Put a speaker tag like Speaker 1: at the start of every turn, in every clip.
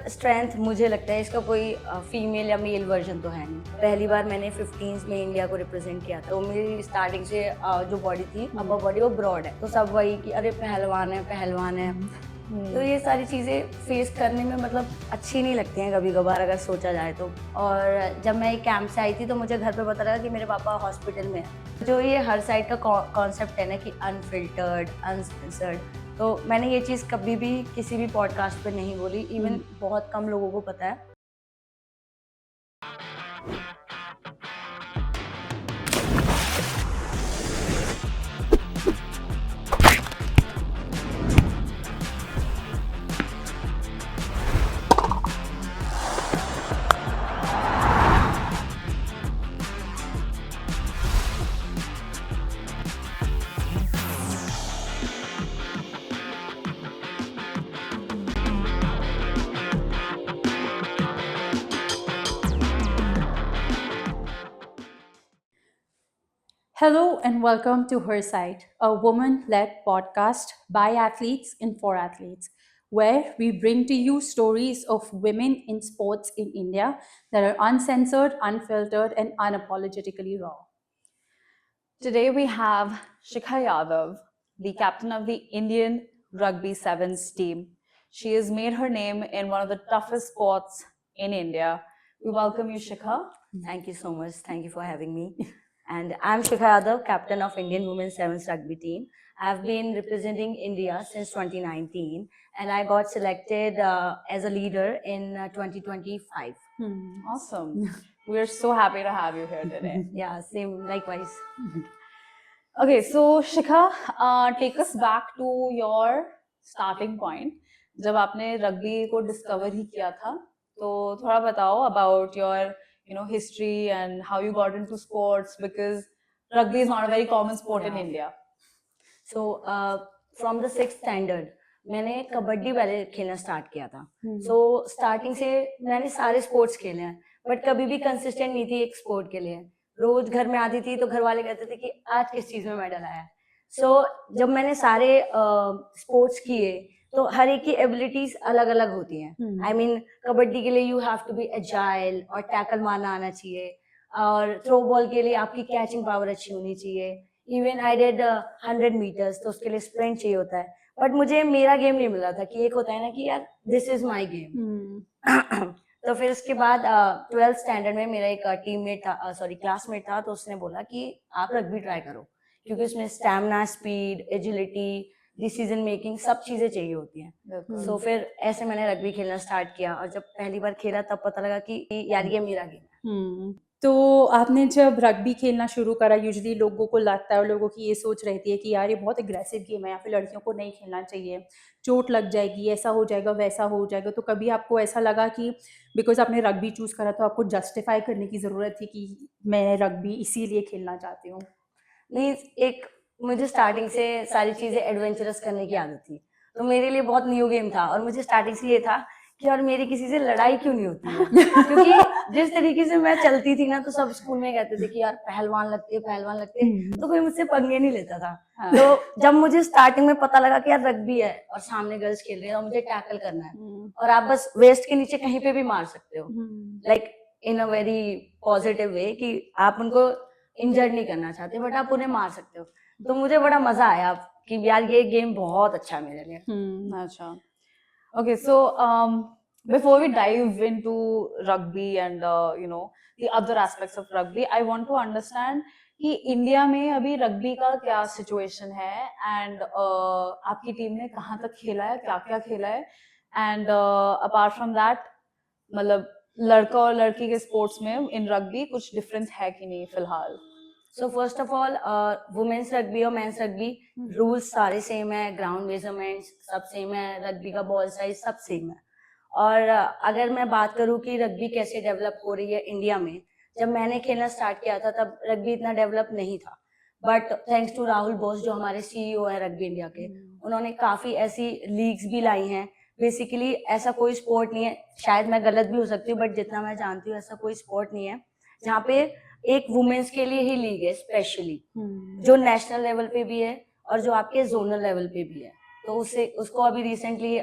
Speaker 1: Strength मुझे लगता है इसका कोई फीमेल या मेल वर्जन तो है नहीं। पहली बार मैंने 15s में इंडिया को रिप्रेजेंट किया था, तो मेरी स्टार्टिंग से जो बॉडी थी, अपर बॉडी वो ब्रॉड है, तो सब वही कि अरे पहलवान है पहलवान है। तो ये सारी चीज़ें फेस करने में मतलब अच्छी नहीं लगती हैं कभी कभार अगर सोचा जाए तो। और जब मैं एक कैंप से आई थी तो मुझे घर पे पता लगा कि मेरे पापा हॉस्पिटल में हैं। जो ये हर साइड का कॉन्सेप्ट है ना कि अनफिल्टर्ड अनसेंसर्ड, तो मैंने ये चीज़ कभी भी किसी भी पॉडकास्ट पे नहीं बोली, इवन बहुत कम लोगों को पता है।
Speaker 2: Hello and welcome to Her Side, a woman-led podcast by athletes and for athletes, where we bring to you stories of women in sports in India that are uncensored, unfiltered, and unapologetically raw.
Speaker 3: Today we have Shikha Yadav, the captain of the Indian Rugby Sevens team. She has made her name in one of the toughest sports in India. We welcome you, Shikha.
Speaker 1: Thank you so much. Thank you for having me. And I'm Shikha Yadav, captain of Indian Women's Sevens Rugby team. I've been representing India since 2019, and I got selected as a leader in 2025.
Speaker 3: Awesome. We're so happy to have you here today.
Speaker 1: Yeah, same, likewise.
Speaker 3: Okay, so Shikha, take us back to your starting point. जब आपने rugby को discover ही किया था, तो थोड़ा बताओ about your history and how you got into sports, because rugby is not a very common sport in India.
Speaker 1: So from the 6th standard मैंने कबड्डी पहले खेलना स्टार्ट किया था। So स्टार्टिंग से मैंने सारे स्पोर्ट्स खेले हैं, बट कभी भी कंसिस्टेंट नहीं थी एक स्पोर्ट के लिए। रोज घर में आती थी तो घर वाले कहते थे कि आज किस चीज में मेडल आया। So जब मैंने सारे स्पोर्ट्स किए तो हर एक की एबिलिटीज अलग अलग होती हैं। आई मीन कबड्डी के लिए you have to be agile और टैकल मारना आना चाहिए, और थ्रो बॉल के लिए आपकी कैचिंग पावर अच्छी होनी चाहिए। इवन आई डिड 100 मीटर्स, तो उसके लिए स्प्रिंट चाहिए होता है, बट मुझे मेरा गेम नहीं मिल रहा था कि एक होता है ना कि यार दिस इज माय गेम। तो फिर उसके बाद 12th स्टैंडर्ड में मेरा एक टीममेट था, सॉरी क्लासमेट था, तो उसने बोला कि आप रग्बी ट्राई करो, क्योंकि उसमें stamina, speed, agility, decision making सब चीजें चाहिए होती हैं। सो फिर ऐसे मैंने रग्बी खेलना स्टार्ट किया, और जब पहली बार खेला तब पता लगा कि यार ये मेरा गेम है।
Speaker 2: तो आपने जब रग्बी खेलना शुरू करा, यूजुअली लोगों को लगता है और लोगों की ये सोच रहती है कि यार ये बहुत एग्रेसिव गेम है या फिर लड़कियों को नहीं खेलना चाहिए, चोट लग जाएगी, ऐसा हो जाएगा वैसा हो जाएगा। तो कभी आपको ऐसा लगा कि बिकॉज आपने रग्बी चूज़ करा तो आपको जस्टिफाई करने की ज़रूरत थी कि मैं रग्बी इसीलिए खेलना चाहती हूँ?
Speaker 1: नहीं, एक मुझे स्टार्टिंग से सारी चीजें एडवेंचरस करने की आदत थी, तो मेरे लिए बहुत न्यू गेम था, और मुझे स्टार्टिंग से ये था कि यार मेरी किसी से लड़ाई क्यों नहीं होती है। क्योंकि जिस तरीके से मैं चलती थी ना, तो सब स्कूल में कहते थे कि यार पहलवान लगते, तो कोई मुझसे पंगे नहीं लेता था। तो जब मुझे स्टार्टिंग में पता लगा कि यार रग्बी है और सामने गर्ल्स खेल रही है और मुझे टैकल करना है, और आप बस वेस्ट के नीचे कहीं पे भी मार सकते हो, like in a very positive way, कि आप उनको इंजर्ड नहीं करना चाहते बट आप उन्हें मार सकते हो। तो मुझे बड़ा मजा आया कि यार ये गेम बहुत अच्छा है मेरे लिए।
Speaker 3: अच्छा. Okay, so before we dive into rugby and the other aspects of rugby, I want to understand कि इंडिया में अभी रग्बी का क्या सिचुएशन है, एंड आपकी टीम ने कहाँ तक खेला है, क्या क्या खेला है, एंड अपार्ट फ्रॉम दैट मतलब लड़का और लड़की के स्पोर्ट्स में इन रग्बी कुछ डिफरेंस है कि नहीं फिलहाल?
Speaker 1: So first of all women's rugby और मेंस रग्बी रूल्स सारे सेम है, ग्राउंड मेजरमेंट्स सब सेम है, रग्बी का बॉल साइज सब सेम है। और अगर मैं बात करूं कि रग्बी कैसे डेवलप हो रही है इंडिया में, जब मैंने खेलना स्टार्ट किया था तब रग्बी इतना डेवलप नहीं था, but thanks to Rahul Bose जो हमारे सीईओ है रग्बी इंडिया के, उन्होंने काफी ऐसी लीग्स भी लाई हैं। बेसिकली ऐसा कोई स्पोर्ट नहीं है, शायद मैं गलत भी हो सकती हूँ, बट जितना मैं जानती हूँ ऐसा कोई स्पोर्ट नहीं है जहाँ पे एक वुमेन्स के लिए ही लीग है स्पेशली, जो नेशनल लेवल पे भी है और जो आपके जोनल लेवल पे भी है। तो उससे उसको अभी रिसेंटली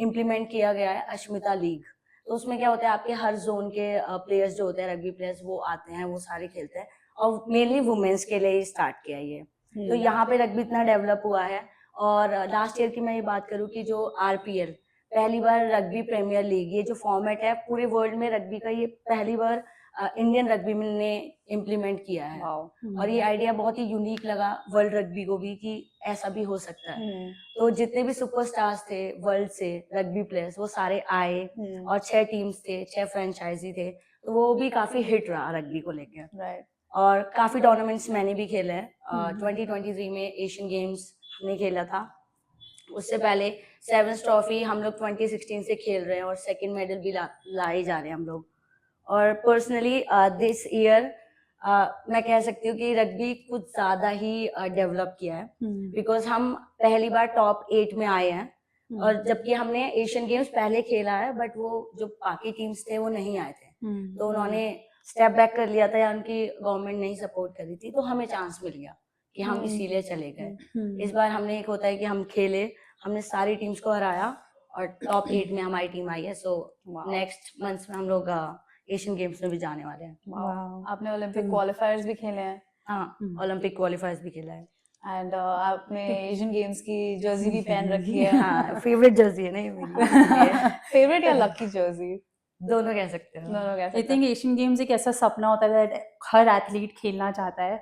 Speaker 1: इम्प्लीमेंट किया गया है अश्मिता लीग। तो उसमें क्या होता है, आपके हर जोन के प्लेयर्स जो होते हैं रग्बी प्लेयर्स वो आते हैं, वो सारे खेलते हैं, और मेनली वुमेन्स के लिए ही स्टार्ट किया है ये। तो यहाँ पे रग्बी इतना डेवलप हुआ है। और लास्ट ईयर की मैं ये बात करूँ कि जो आरपीएल, पहली बार रग्बी प्रीमियर लीग, ये जो फॉर्मेट है पूरे वर्ल्ड में रग्बी का, ये पहली बार इंडियन रग्बी ने इम्प्लीमेंट किया है। और ये आइडिया बहुत ही यूनिक लगा वर्ल्ड रग्बी को भी कि ऐसा भी हो सकता है। तो जितने भी सुपरस्टार्स थे वर्ल्ड से रग्बी प्लेयर्स, वो सारे आए, और 6 टीम्स थे, 6 फ्रेंचाइजी थे, तो वो भी काफी हिट रहा रग्बी को लेकर।
Speaker 3: राइट।
Speaker 1: और काफी टूर्नामेंट्स मैंने भी खेले हैं। 2023 में एशियन गेम्स हमने खेला था। उससे पहले सेवेंस ट्रॉफी हम लोग 2016 से खेल रहे हैं, और सेकंड मेडल भी लाए जा रहे हैं हम लोग। और पर्सनली दिस ईयर मैं कह सकती हूँ कि रग्बी कुछ ज्यादा ही डेवलप किया है, बिकॉज हम पहली बार टॉप 8 में आए हैं। और जबकि हमने एशियन गेम्स पहले खेला है, बट वो जो बाकी टीम्स थे वो नहीं आए थे, तो उन्होंने स्टेप बैक कर लिया था, या उनकी गवर्नमेंट नहीं सपोर्ट कर रही थी, तो हमें चांस मिल गया कि हम इसीलिए चले गए। इस बार हमने एक होता है कि हम खेले, हमने सारी टीम्स को हराया, और टॉप 8 में हमारी टीम आई है। सो नेक्स्ट मंथ में हम लोग एशियन गेम्स में भी जाने वाले हैं।
Speaker 3: वाओ, आपने ओलंपिक क्वालिफायर्स भी खेले हैं।
Speaker 1: हाँ, ओलंपिक क्वालिफायर्स भी खेला है।
Speaker 3: एंड आपने एशियन गेम्स की जर्सी भी पहन रखी है।
Speaker 1: हाँ, फेवरेट जर्सी है ना ये मेरी।
Speaker 3: फेवरेट या लकी जर्सी?
Speaker 1: दोनों कह सकते हैं।
Speaker 3: दोनों कह
Speaker 2: आई
Speaker 3: सकते
Speaker 2: थिंक एशियन गेम्स एक ऐसा सपना होता है that हर एथलीट खेलना चाहता है।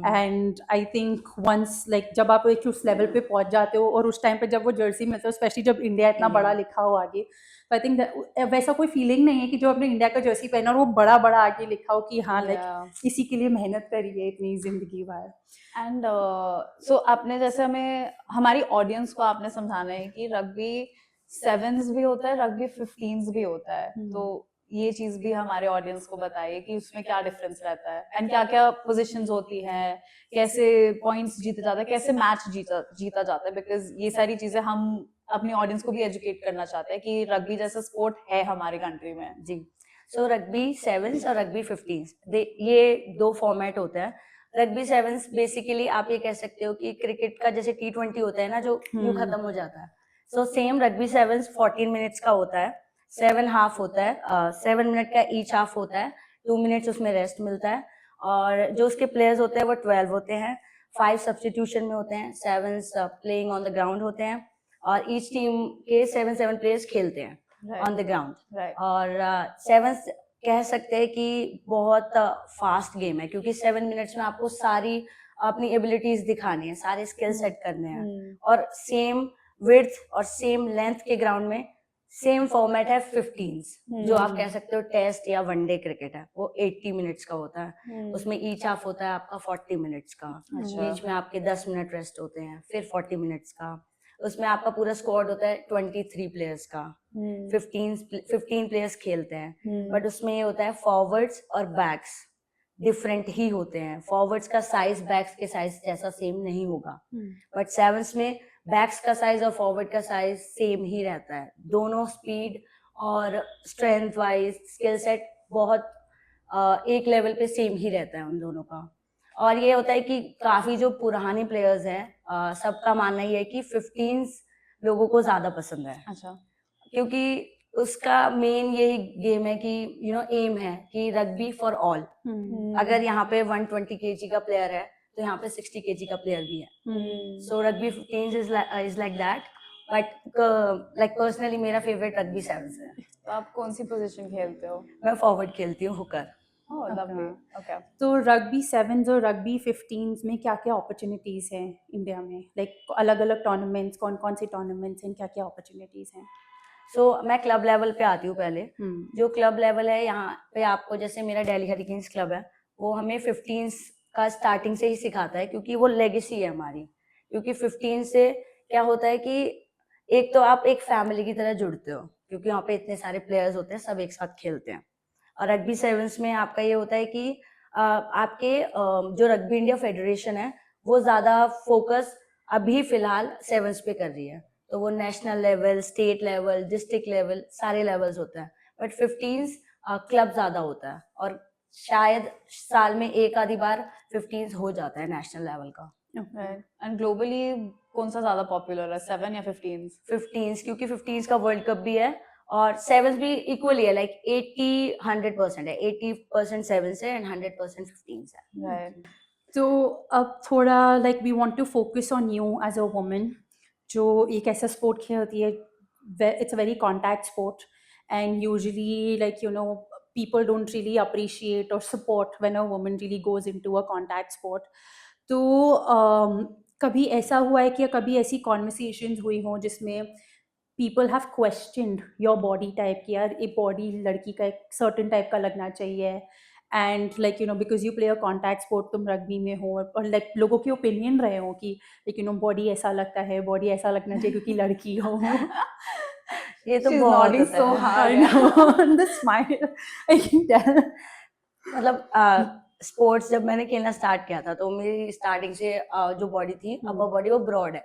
Speaker 2: And I think once like जब आप एक उस लेवल पे पहुंच जाते हो, और उस टाइम पे जब वो जर्सी मिलता है, स्पेशली जब इंडिया इतना बड़ा लिखा हो आगे, तो आई थिंक वैसा कोई फीलिंग नहीं है कि जो अपने इंडिया का जर्सी पहना और वो बड़ा बड़ा आगे लिखा हो कि हाँ लाइक इसी के लिए मेहनत करी है इतनी जिंदगी भर।
Speaker 3: एंड सो आपने जैसे हमें हमारी ऑडियंस को आपने समझाना है कि रग्बी सेवेंस भी होता है, रग्बी 15s भी होता है, तो ये चीज भी हमारे ऑडियंस को बताइए कि उसमें क्या डिफरेंस रहता है, एंड क्या क्या पोजीशंस होती हैं, कैसे पॉइंट्स जीते जाते हैं, कैसे मैच जीता जाता है, बिकॉज ये सारी चीजें हम अपनी ऑडियंस को भी एजुकेट करना चाहते हैं कि रग्बी जैसा स्पोर्ट है हमारी कंट्री में।
Speaker 1: जी, सो रग्बी सेवेंस और रग्बी 15s, ये 2 फॉर्मेट होते हैं। रग्बी सेवेंस बेसिकली आप ये कह सकते हो कि क्रिकेट का जैसे T20 होता है ना, जो यूं खत्म हो जाता है। So same rugby sevens 14 minutes का होता है, 7 हाफ होता है, 7 मिनट का ईच हाफ होता है, 2 मिनट्स उसमें रेस्ट मिलता है। और जो उसके प्लेयर्स होते हैं वो 12 होते हैं, 5 सब्स्टिट्यूशन में होते हैं, 7 प्लेइंग ऑन द ग्राउंड होते हैं, और ईच टीम के 7 प्लेयर्स खेलते हैं ऑन द ग्राउंड। और 7 कह सकते हैं कि बहुत फास्ट गेम है, क्योंकि 7 मिनट्स में आपको सारी अपनी एबिलिटीज दिखानी है, सारे स्किल सेट करने हैं, और सेम विड्थ और सेम लेंथ के ग्राउंड में सेम फॉर्मेट है 15s, जो आप कह सकते हो टेस्ट या वनडे क्रिकेट है, वो 80 मिनट्स का होता है। उसमें ईच हाफ होता है आपका 40 मिनट्स का, बीच में आपके 10 मिनट रेस्ट होते हैं, फिर 40 मिनट्स का। उसमें आपका पूरा स्क्वाड होता है 23 प्लेयर्स का, 15 प्लेयर्स खेलते हैं, बट उसमें ये होता है फॉरवर्ड्स और बैक्स डिफरेंट ही होते हैं। फॉरवर्ड्स का साइज बैक्स के साइज जैसा सेम नहीं होगा, बट सेवेंस में बैक्स का साइज और फॉरवर्ड का साइज सेम ही रहता है। दोनों स्पीड और स्ट्रेंथ वाइज स्किल सेट बहुत एक लेवल पे सेम ही रहता है उन दोनों का। और ये होता है कि काफी जो पुराने प्लेयर्स हैं, सबका मानना ये है कि 15s लोगों को ज्यादा पसंद है।
Speaker 3: अच्छा,
Speaker 1: क्योंकि उसका मेन यही गेम है कि एम है कि रग्बी फॉर ऑल। अगर यहाँ पे 120 kg का प्लेयर है, तो यहाँ पे 60 kg का प्लेयर भी है। So rugby 15s is like that, but like personally मेरा फेवरेट रग्बी 7s है।
Speaker 3: तो आप कौन सी पोजीशन खेलते हो?
Speaker 1: मैं फॉरवर्ड खेलती हूँ, हुकर।
Speaker 3: ओह लवली, ओके।
Speaker 2: तो रग्बी 7s और रग्बी 15s में क्या क्या अपॉर्चुनिटीज हैं इंडिया में, लाइक अलग अलग टूर्नामेंट्स, कौन कौन से टूर्नामेंट्स हैं, क्या क्या अपॉर्चुनिटीज हैं?
Speaker 1: सो मैं क्लब लेवल पे आती हूँ पहले। जो क्लब लेवल है यहाँ पे आपको, जैसे मेरा दिल्ली हरिकेन्स क्लब है, वो हमें 15s का स्टार्टिंग से ही सिखाता है, क्योंकि वो लेगेसी है हमारी। क्योंकि 15 से क्या होता है कि एक तो आप एक फैमिली की तरह जुड़ते हो, क्योंकि वहाँ पे इतने सारे प्लेयर्स होते हैं, सब एक साथ खेलते हैं। और रग्बी सेवेंस में आपका ये होता है कि आपके जो रग्बी इंडिया फेडरेशन है, वो ज्यादा फोकस अभी फिलहाल सेवेंस पे कर रही है। तो वो national level, state level, district level, सारे लेवल्स होते हैं, बट 15s क्लब ज्यादा होता है, और शायद साल में एक आधी बार 15s हो जाता है नेशनल लेवल का।
Speaker 3: एंड ग्लोबली कौन सा ज्यादा पॉपुलर है, 7 या 15?
Speaker 1: 15 क्योंकि 15 का वर्ल्ड कप भी है और 7 भी इक्वली है, लाइक 80-100% है, 80% 7 से एंड 100% 15 से है।
Speaker 3: राइट।
Speaker 2: तो अब थोड़ा like we want to focus on you as a woman जो एक ऐसा स्पोर्ट खेलती है, it's a very contact sport and usually like you know people don't really appreciate or support when a woman really goes into a contact sport. तो कभी ऐसा हुआ है कि या कभी ऐसी कॉन्वर्सेशंस हुई हों जिसमें people have questioned your body type कि यार ये बॉडी लड़की का एक certain टाइप का लगना चाहिए and like you know because you play a contact sport, तुम रग्बी में हो और लाइक लोगों के ओपिनियन रहे हो कि लाइक यू नो बॉडी ऐसा लगता है, बॉडी ऐसा लगना चाहिए क्योंकि लड़की हो।
Speaker 1: ये तो
Speaker 3: She's
Speaker 1: बहुत
Speaker 3: nodding
Speaker 1: होता
Speaker 3: so
Speaker 1: है।
Speaker 3: hard.
Speaker 2: I know the smile I can tell.
Speaker 1: मतलब स्पोर्ट्स जब मैंने खेलना स्टार्ट किया था तो मेरी स्टार्टिंग से जो बॉडी थी, अपर बॉडी वो ब्रॉड है,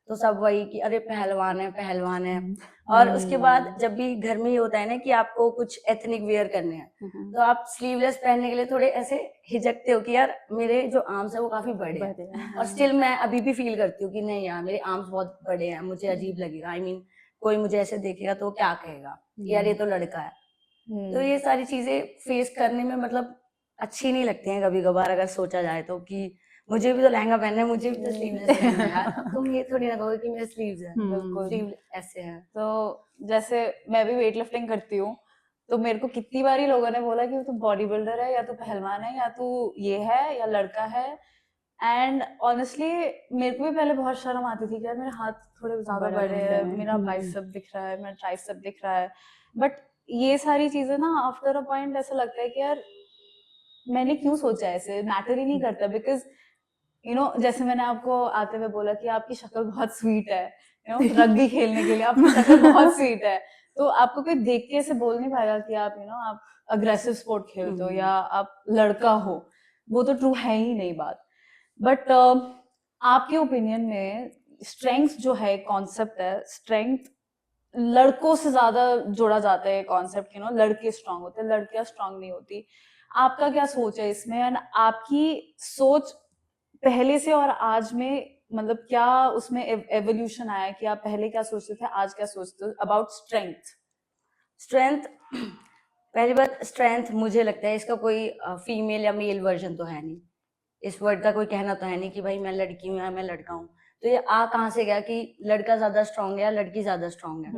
Speaker 1: तो सब वही कि अरे पहलवान है पहलवान है। और उसके बाद जब भी घर में ये होता है ना कि आपको कुछ एथनिक वेयर करने हैं तो आप स्लीवलेस पहनने के लिए थोड़े ऐसे हिचकते हो कि यार मेरे जो आर्म्स है वो काफी बड़े हैं, और स्टिल मैं अभी भी फील करती हूँ कि नहीं यार मेरे आर्म्स बहुत बड़े हैं, मुझे अजीब लगेगा, आई मीन कोई मुझे ऐसे देखेगा तो क्या कहेगा कि यार ये तो लड़का है। तो ये सारी चीजें फेस करने में मतलब अच्छी नहीं लगती हैं कभी कभार, अगर सोचा जाए तो कि मुझे भी तो लहंगा पहनना है, मुझे भी तो स्लीवलेस पहनना है यार, अब तुम ये थोड़ी ना कहोगे कि मेरे स्लीव्स है,
Speaker 3: बिल्कुल।
Speaker 1: स्लीव ऐसे है।
Speaker 3: तो जैसे मैं भी वेट लिफ्टिंग करती हूँ, तो मेरे को कितनी बारी लोगों ने बोला कि तू बॉडी बिल्डर है या तू पहलवान है या तू ये है या लड़का है। एंड ऑनेस्टली मेरे को भी पहले बहुत शर्म आती थी कि यार मेरे हाथ थोड़े ज्यादा
Speaker 2: बड़ा
Speaker 3: बड़े
Speaker 2: दिख
Speaker 3: हैं,
Speaker 2: रहा है।
Speaker 3: मेरा बाइसेप दिख रहा है, मेरा ट्राइसेप दिख रहा है। बट ये सारी चीजें ना आफ्टर अ पॉइंट ऐसा लगता है कि यार मैंने क्यों सोचा ऐसे, मैटर ही नहीं करता। बिकॉज यू नो जैसे मैंने आपको आते हुए बोला कि आपकी शक्ल बहुत स्वीट है, यू नो रग्बी खेलने के लिए आपकी शक्ल बहुत स्वीट है, तो आपको कोई देख के ऐसे बोल नहीं पाएगा कि आप यू नो आप अग्रेसिव स्पोर्ट खेलते हो या आप लड़का हो, वो तो ट्रू है ही नहीं बात। बट आपके ओपिनियन में स्ट्रेंथ जो है कॉन्सेप्ट है, स्ट्रेंथ लड़कों से ज्यादा जोड़ा जाता है कॉन्सेप्ट, यू नो लड़के स्ट्रांग होते हैं, लड़कियां स्ट्रांग नहीं होती। आपका क्या सोच है इसमें एंड आपकी सोच पहले से और आज में मतलब क्या उसमें एवोल्यूशन आया कि आप पहले क्या सोचते थे, आज क्या सोचते हो अबाउट स्ट्रेंथ?
Speaker 1: स्ट्रेंथ, पहली बात स्ट्रेंथ मुझे लगता है इसका कोई फीमेल या मेल वर्जन तो है नहीं, इस वर्ड का कोई कहना तो है नहीं कि भाई मैं लड़की हूँ या मैं लड़का हूँ। तो ये आ कहाँ से गया कि लड़का ज्यादा स्ट्रांग है या लड़की ज्यादा स्ट्रांग है?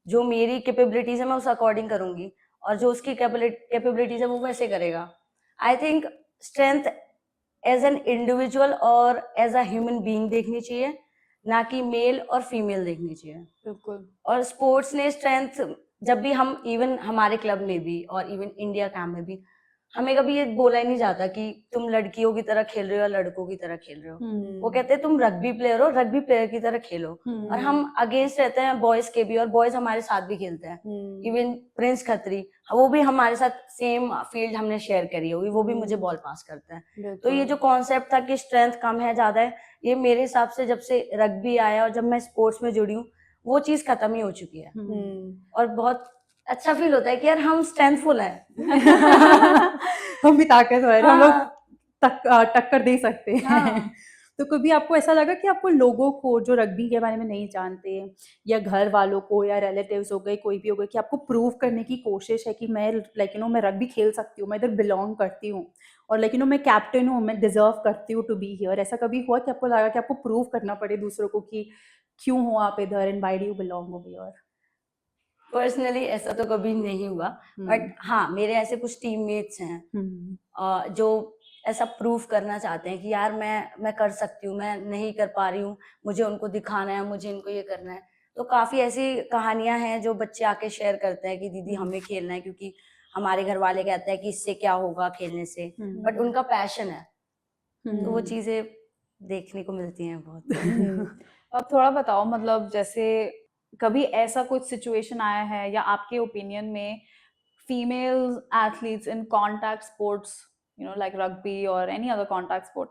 Speaker 1: जो मेरी कैपेबिलिटीज है मैं उस अकॉर्डिंग करूंगी और जो उसकी कैपेबिलिटीज है वो वैसे करेगा। I think strength as an individual और एज अ ह्यूमन बीइंग देखनी चाहिए, ना कि मेल और फीमेल देखनी चाहिए।
Speaker 3: बिल्कुल।
Speaker 1: और स्पोर्ट्स ने स्ट्रेंथ, जब भी हम इवन हमारे क्लब में भी और इवन इंडिया कैंप में भी हमें कभी ये बोला ही नहीं जाता कि तुम लड़कियों की तरह खेल रहे हो या लड़कों की तरह खेल रहे हो। वो कहते हैं तुम रग्बी प्लेयर हो, रग्बी प्लेयर की तरह खेलो। और हम अगेंस्ट रहते हैं बॉयज के भी, और बॉयज हमारे साथ भी खेलते हैं। इवन प्रिंस खत्री वो भी हमारे साथ सेम फील्ड हमने शेयर करी होगी, वो भी मुझे बॉल पास करता है। तो ये जो कॉन्सेप्ट था कि स्ट्रेंथ कम है ज्यादा है, ये मेरे हिसाब से जब से रग्बी आया और जब मैं स्पोर्ट्स में जुड़ी हूँ वो चीज खत्म ही हो चुकी है। और बहुत अच्छा फील होता है कि यार हम स्ट्रेंथफुल हैं।
Speaker 2: हम भी ताकतवर, हम लोग
Speaker 1: हाँ।
Speaker 2: टक्कर दे सकते हैं।
Speaker 1: हाँ।
Speaker 2: तो कभी आपको ऐसा लगा कि आपको लोगों को जो रग्बी के बारे में नहीं जानते या घर वालों को या रिलेटिव्स हो गए कोई भी हो गए कि आपको प्रूव करने की कोशिश है कि मैं लाइक यू नो मैं रग्बी खेल सकती हूँ, मैं इधर बिलोंग करती हूँ और लाइक यू नो मैं कैप्टन हूँ, मैं डिजर्व करती हूँ टू बी हियर, ऐसा कभी हुआ कि आपको लगा कि आपको प्रूव करना पड़े दूसरों को कि क्यों हो आप इधर and why do you belong over here?
Speaker 1: Personally ऐसा तो कभी नहीं हुआ, बट हाँ मेरे ऐसे कुछ टीममेट्स हैं जो ऐसा प्रूफ करना चाहते हैं कि यार मैं कर सकती हूँ, मैं नहीं कर पा रही हूँ, मुझे उनको दिखाना है, मुझे इनको ये करना है। तो काफी ऐसी कहानियां हैं जो बच्चे आके शेयर करते हैं कि दीदी हमें खेलना है क्योंकि हमारे घर वाले कहते हैं कि इससे क्या होगा खेलने से, बट उनका पैशन है। तो वो चीजें देखने को मिलती हैं बहुत।
Speaker 3: अब थोड़ा बताओ मतलब जैसे कभी ऐसा कुछ सिचुएशन आया है या आपके ओपिनियन में female athletes in contact sports, you know like rugby और एनी अदर कॉन्टैक्ट स्पोर्ट,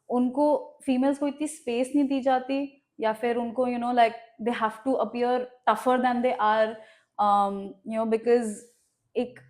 Speaker 3: उनको फीमेल्स को इतनी स्पेस नहीं दी जाती या फिर उनको you know like they have to appear tougher than they are, you know because एक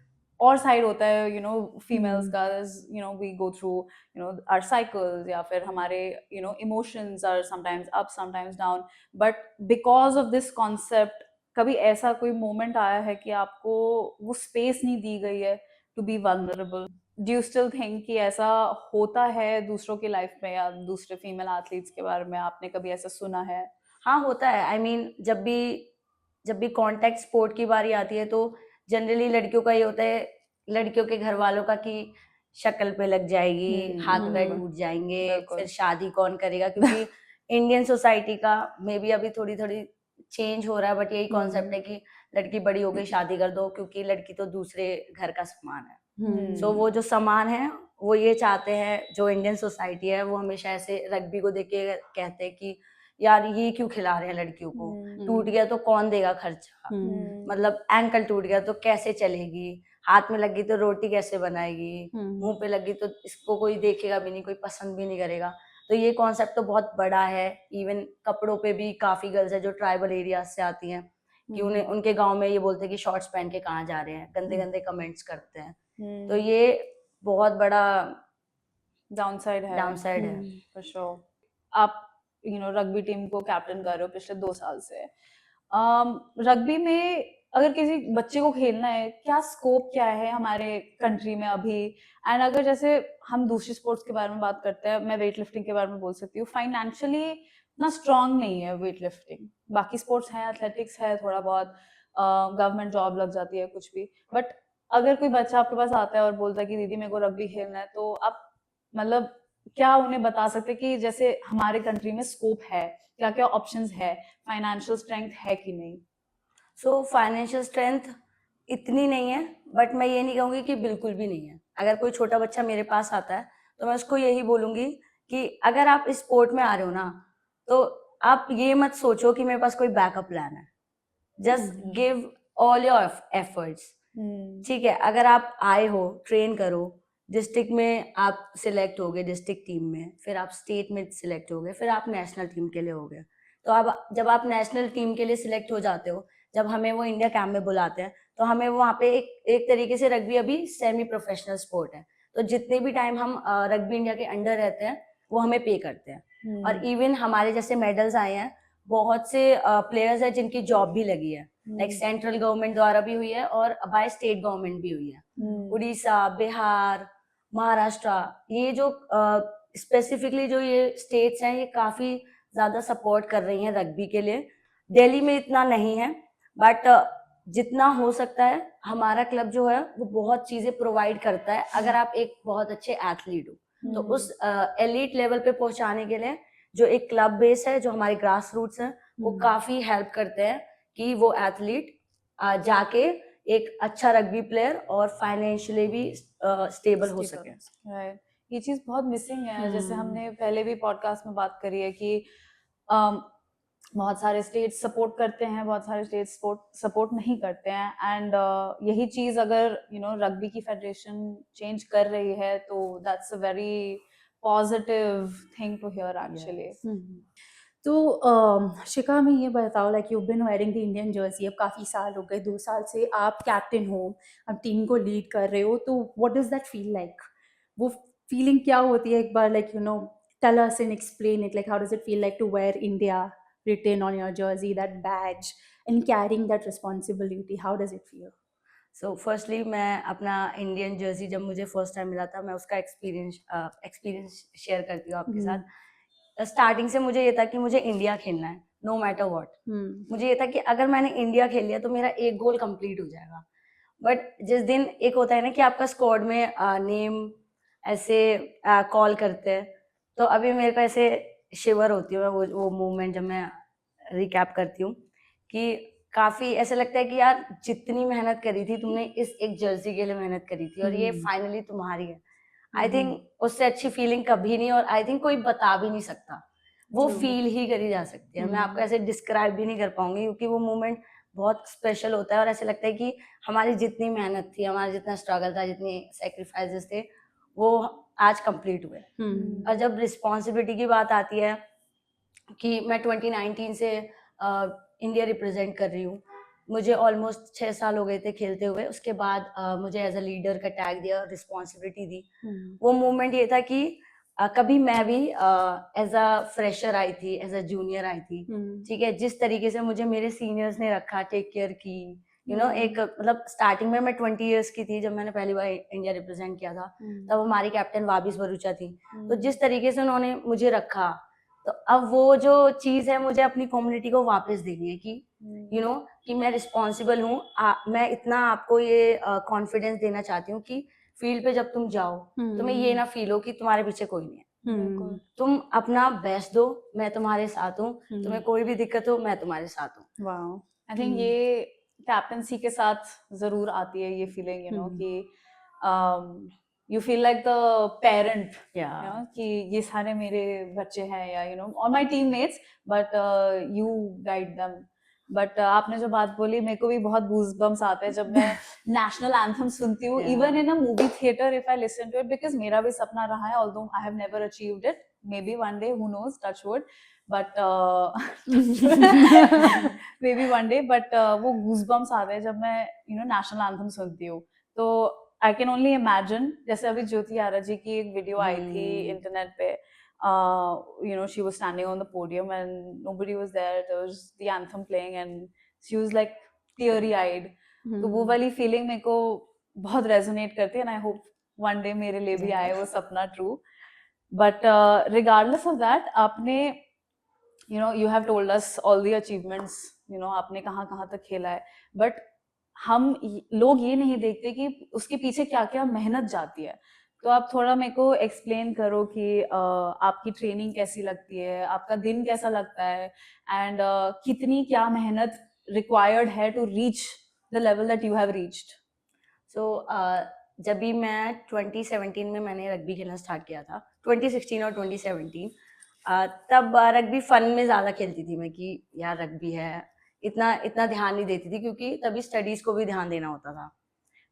Speaker 3: और साइड होता है यू नो फीमेल्स का, you know we go through you know our cycles, या फिर हमारे you know emotions are sometimes up sometimes down, but because of this concept कभी ऐसा कोई मोमेंट आया है कि आपको वो स्पेस नहीं दी गई है to be vulnerable? Do you still think कि ऐसा होता है दूसरों की लाइफ में, या दूसरे फीमेल एथलीट्स के बारे में आपने कभी ऐसा सुना है?
Speaker 1: हाँ होता है। आई मीन जब भी कांटेक्ट स्पोर्ट की बारी आती है तो जनरली लड़कियों का ये होता है, लड़कियों के घर वालों का, कि शक्ल पे लग जाएगी, हाथ पैर
Speaker 3: बिल्कुल
Speaker 1: टूट जाएंगे,
Speaker 3: बिल्कुल।
Speaker 1: फिर शादी कौन करेगा, क्योंकि इंडियन सोसाइटी का मे बी अभी थोड़ी थोड़ी चेंज हो रहा है, बट यही कॉन्सेप्ट है कि लड़की बड़ी हो गई शादी कर दो, क्योंकि लड़की तो दूसरे घर का सामान है। सो वो जो सामान है वो ये चाहते हैं, जो इंडियन सोसाइटी है वो हमेशा ऐसे रग्बी को देख के कहते हैं कि यार ये क्यों खिला रहे हैं लड़कियों को, टूट गया तो कौन देगा खर्चा, मतलब एंकल टूट गया तो कैसे चलेगी, हाथ में लगी तो रोटी कैसे बनाएगी, मुंह पे लगी तो इसको कोई देखेगा भी नहीं, कोई पसंद भी नहीं करेगा। तो ये कॉन्सेप्ट तो बहुत बड़ा है। इवन कपड़ों पे भी काफी गर्ल्स है जो ट्राइबल एरिया से आती हैं, कि उन्हें उनके गांव में ये बोलते हैं कि शॉर्ट्स पहन के कहाँ जा रहे हैं, गंदे गंदे कमेंट्स करते हैं। तो ये बहुत बड़ा
Speaker 3: डाउनसाइड
Speaker 1: डाउनसाइड है।
Speaker 3: For sure. आप यू नो रग्बी टीम को कैप्टन कर रहे हो पिछले 2 साल से। रग्बी में अगर किसी बच्चे को खेलना है, क्या स्कोप क्या है हमारे कंट्री में अभी? एंड अगर जैसे हम दूसरी स्पोर्ट्स के बारे में बात करते हैं, मैं वेट लिफ्टिंग के बारे में बोल सकती हूँ, फाइनेंशियली इतना स्ट्रांग नहीं है वेट लिफ्टिंग। बाकी स्पोर्ट्स हैं, एथलेटिक्स है, थोड़ा बहुत गवर्नमेंट जॉब लग जाती है कुछ भी, बट अगर कोई बच्चा आपके पास आता है और बोलता है कि दीदी मेरे को रग्बी खेलना है, तो आप मतलब क्या उन्हें बता सकते हैं कि जैसे हमारे कंट्री में स्कोप है, क्या क्या ऑप्शंस है, फाइनेंशियल स्ट्रेंथ है कि नहीं?
Speaker 1: सो फाइनेंशियल स्ट्रेंथ इतनी नहीं है, बट मैं ये नहीं कहूँगी कि बिल्कुल भी नहीं है। अगर कोई छोटा बच्चा मेरे पास आता है तो मैं उसको यही बोलूँगी कि अगर आप इस स्पोर्ट में आ रहे हो ना, तो आप ये मत सोचो कि मेरे पास कोई बैकअप प्लान है। Just give all your efforts. ठीक है, अगर आप आए हो, ट्रेन करो, डिस्ट्रिक्ट में आप सिलेक्ट हो गए डिस्ट्रिक्ट टीम में, फिर आप स्टेट में सिलेक्ट हो गए, फिर आप नेशनल टीम के लिए हो गए। तो अब जब आप नेशनल टीम के लिए सिलेक्ट हो जाते हो, जब हमें वो इंडिया कैंप में बुलाते हैं, तो हमें वहाँ पे एक तरीके से रग्बी अभी सेमी प्रोफेशनल स्पोर्ट है, तो जितने भी टाइम हम रग्बी इंडिया के अंडर रहते हैं वो हमें पे करते हैं। और इवन हमारे जैसे मेडल्स आए हैं, बहुत से प्लेयर्स हैं जिनकी जॉब भी लगी है, लाइक सेंट्रल गवर्नमेंट द्वारा भी हुई है और बाय स्टेट गवर्नमेंट भी हुई है। उड़ीसा, बिहार, महाराष्ट्र, ये जो स्पेसिफिकली जो ये स्टेट्स हैं, ये काफी ज्यादा सपोर्ट कर रही हैं रग्बी के लिए। दिल्ली में इतना नहीं है, बट जितना हो सकता है हमारा क्लब जो है वो बहुत चीजें प्रोवाइड करता है। अगर आप एक बहुत अच्छे एथलीट हो तो उस एलीट लेवल पे पहुंचाने के लिए जो एक क्लब बेस है, जो हमारे ग्रास रूट्स है, वो काफी हेल्प करते हैं कि वो एथलीट जाके एक अच्छा रग्बी प्लेयर और फाइनेंशियली भी स्टेबल हो सके।
Speaker 3: राइट, ये चीज बहुत मिसिंग है। जैसे हमने पहले भी पॉडकास्ट में बात करी है कि बहुत सारे स्टेट्स सपोर्ट करते हैं, बहुत सारे स्टेट्स सपोर्ट नहीं करते हैं, एंड यही चीज अगर यू नो रग्बी की फेडरेशन चेंज कर रही है तो that's a very positive thing to hear actually.
Speaker 2: तो शिखा में ये बताओ, like you been wearing the Indian jersey, अब काफ़ी साल हो गए, 2 साल से आप कैप्टन हो, अब टीम को लीड कर रहे हो, तो what does that feel like? वो फीलिंग क्या होती है? एक बार like you know tell us and explain it, like how does it feel like to wear India written on your jersey, that badge, and carrying that responsibility? How does it feel?
Speaker 1: So firstly मैं अपना Indian Jersey जब मुझे first time मिला था, मैं उसका experience share करती हूँ आपके साथ। स्टार्टिंग से मुझे ये था कि मुझे इंडिया खेलना है, नो मैटर व्हाट। मुझे ये था कि अगर मैंने इंडिया खेल लिया तो मेरा एक गोल कंप्लीट हो जाएगा। बट जिस दिन एक होता है ना कि आपका स्क्वाड में नेम ऐसे कॉल करते हैं, तो अभी मेरे को ऐसे शिवर होती है वो मोमेंट जब मैं रिकैप करती हूँ, कि काफी ऐसा लगता है कि यार जितनी मेहनत करी थी तुमने, इस एक जर्सी के लिए मेहनत करी थी और ये फाइनली तुम्हारी है। आई थिंक उससे अच्छी फीलिंग कभी नहीं, और आई थिंक कोई बता भी नहीं सकता, वो फील ही करी जा सकती है। मैं आपको ऐसे डिस्क्राइब भी नहीं कर पाऊंगी, क्योंकि वो मोमेंट बहुत स्पेशल होता है और ऐसे लगता है कि हमारी जितनी मेहनत थी, हमारा जितना स्ट्रगल था, जितने सेक्रीफाइसेस थे, वो आज कंप्लीट हुए। और जब रिस्पॉन्सिबिलिटी की बात आती है कि मैं 2019 से इंडिया रिप्रेजेंट कर रही हूँ, मुझे ऑलमोस्ट 6 साल हो गए थे खेलते हुए। उसके बाद मुझे एज अ लीडर का टैग दिया, रिस्पॉन्सिबिलिटी दी। वो मोमेंट ये था कि कभी मैं भी एज अ फ्रेशर आई थी, एज अ जूनियर आई थी, ठीक है। जिस तरीके से मुझे मेरे सीनियर्स ने रखा, टेक केयर की, एक मतलब स्टार्टिंग में मैं 20 इयर्स की थी जब मैंने पहली बार इंडिया रिप्रेजेंट किया था, तब हमारी कैप्टन वाबिस भरूचा थी। तो जिस तरीके से उन्होंने मुझे रखा, तो अब वो जो चीज है मुझे अपनी कम्युनिटी को वापस देनी है कि कि मैं रिस्पॉन्सिबल हूँ। मैं इतना आपको ये कॉन्फिडेंस देना चाहती हूँ कि फील्ड पे जब तुम जाओ तुम्हें ये ना फील हो कि तुम्हारे पीछे कोई नहीं है।
Speaker 3: बिल्कुल।
Speaker 1: तुम अपना बेस्ट दो, मैं तुम्हारे साथ हूँ। तुम्हें कोई भी दिक्कत हो, मैं तुम्हारे साथ हूँ।
Speaker 2: वाओ।
Speaker 3: आई थिंक ये कैप्टनसी के साथ जरूर आती है ये फीलिंग, कि you feel like the parent, कि ये सारे मेरे बच्चे हैं, या all my teammates, but you guide them. But आपने जो बात बोली, मेरे को भी बहुत गूज़बम्स आते हैं जब मैं नेशनल एंथम सुनती हूँ, even in a movie theatre if I listen to it, because मेरा भी सपना रहा है, although I have never achieved it, maybe one day, who knows, touch wood, but maybe one day, but वो goosebumps आते हैं जब मैं नेशनल एंथम सुनती हूँ। तो आई कैन ओनली इमेजिन, जैसे अभी ज्योति आरा जी की एक वीडियो आई थी इंटरनेट पे, she was standing on the podium and nobody was there. There was the anthem playing and she was like teary-eyed. तो वो वाली फीलिंग मेरे को बहुत रेजोनेट करती है, and I hope one day मेरे लिए भी आए वो सपना true. But regardless of that, आपने you have told us all the achievements, आपने कहाँ कहाँ तक खेला है, but लोग ये नहीं देखते कि उसके पीछे क्या क्या मेहनत जाती है। तो आप थोड़ा मेरे को एक्सप्लेन करो कि आपकी ट्रेनिंग कैसी लगती है, आपका दिन कैसा लगता है, एंड कितनी क्या मेहनत रिक्वायर्ड है to reach the level that you have reached.
Speaker 1: So जब भी मैं 2017 में मैंने रग्बी खेलना स्टार्ट किया था, 2016 और 2017, तब रग्बी फन में ज़्यादा खेलती थी मैं कि यार रग्बी है, इतना इतना ध्यान नहीं देती थी क्योंकि तभी स्टडीज़ को भी ध्यान देना होता था।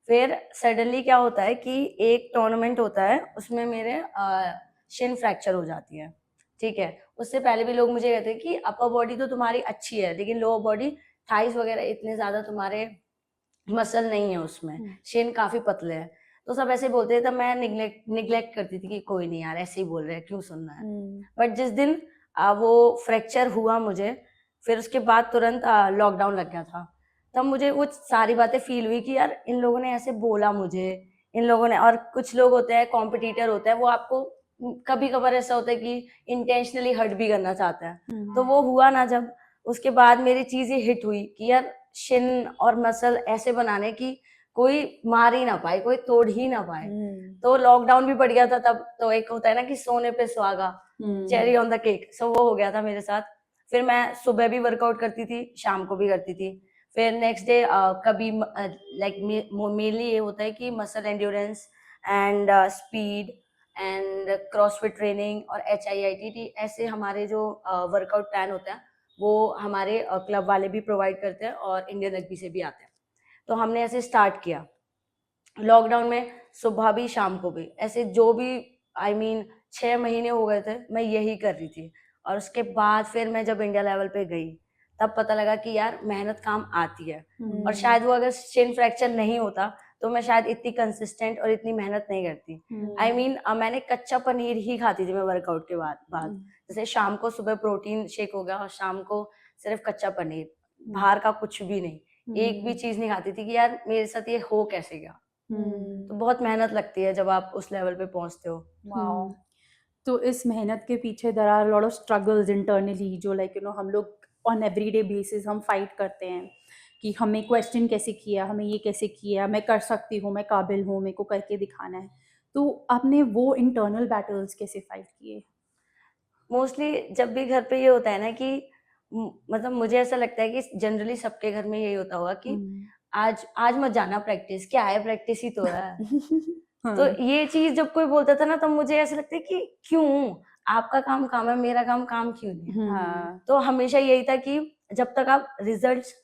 Speaker 1: फिर सडनली क्या होता है कि एक टूर्नामेंट होता है, उसमें मेरे शिन फ्रैक्चर हो जाती है, ठीक है। उससे पहले भी लोग मुझे कहते हैं कि अपर बॉडी तो तुम्हारी अच्छी है, लेकिन लोअर बॉडी, थाइस वगैरह इतने ज़्यादा तुम्हारे मसल नहीं है उसमें, शिन काफ़ी पतले हैं। तो सब ऐसे बोलते थे, तब मैं निग्लेक्ट करती थी कि कोई नहीं यार, ऐसे ही बोल रहे हैं, क्यों सुनना है। बट जिस दिन वो फ्रैक्चर हुआ मुझे, फिर उसके बाद तुरंत लॉकडाउन लग गया था। तब मुझे वो सारी बातें फील हुई कि यार इन लोगों ने ऐसे बोला मुझे, इन लोगों ने, और कुछ लोग होते हैं कॉम्पिटिटर होते हैं, वो आपको कभी कभार ऐसा होता है कि इंटेंशनली हर्ट भी करना चाहता है। तो वो हुआ ना जब, उसके बाद मेरी चीज़ ये हिट हुई कि यार शिन और मसल ऐसे बनाने की कोई मार ही ना पाए, कोई तोड़ ही ना पाए। तो लॉकडाउन भी पड़ गया था तब, तो एक होता है ना कि सोने पे सुहागा, चेरी ऑन द केक, सो वो हो गया था मेरे साथ। फिर मैं सुबह भी वर्कआउट करती थी, शाम को भी करती थी। फिर नेक्स्ट डे कभी लाइक मेनली ये होता है कि muscle endurance and speed and CrossFit training और HIIT, ऐसे हमारे जो वर्कआउट प्लान होता है वो हमारे क्लब वाले भी प्रोवाइड करते हैं और इंडियन रग्बी से भी आते हैं। तो हमने ऐसे स्टार्ट किया लॉकडाउन में, सुबह भी शाम को भी, ऐसे जो भी I mean 6 महीने हो गए थे मैं यही कर रही थी। और उसके बाद फिर मैं जब इंडिया लेवल पे गई, तब पता लगा कि यार मेहनत काम आती है। और शायद वो अगर शिन फ्रैक्चर नहीं होता तो मैं शायद इतनी कंसिस्टेंट और इतनी मेहनत नहीं करती। I mean मैंने कच्चा पनीर ही खाती थी मैं वर्कआउट के बाद। जैसे शाम को सुबह प्रोटीन शेक हो गया और शाम को सिर्फ कच्चा पनीर, बाहर का कुछ भी नहीं, एक भी चीज नहीं खाती थी कि यार मेरे साथ ये हो कैसे गया। तो बहुत मेहनत लगती है जब आप उस लेवल पे पहुंचते हो।
Speaker 3: वाओ।
Speaker 2: तो इस मेहनत के पीछे there are lot of struggles internally, जो लाइक हम लोग ऑन एवरीडे बेसिस हम फाइट करते हैं कि हमें क्वेश्चन कैसे किया, हमें ये कैसे किया, मैं कर सकती हूँ, मैं काबिल हूँ, मेरे को करके दिखाना है। तो आपने वो इंटरनल बैटल्स कैसे फाइट किए?
Speaker 1: मोस्टली जब भी घर पे ये होता है ना कि मतलब मुझे ऐसा लगता है कि जनरली सबके घर में यही होता होगा कि आज आज मत जाना प्रैक्टिस, क्या है प्रैक्टिस ही तो है। तो ये चीज जब कोई बोलता था ना, तो मुझे ऐसा लगता है कि क्यों, आपका काम काम है, मेरा काम क्यों नहीं है।
Speaker 3: हाँ।
Speaker 1: तो हमेशा यही था कि जब तक आप रिजल्ट्स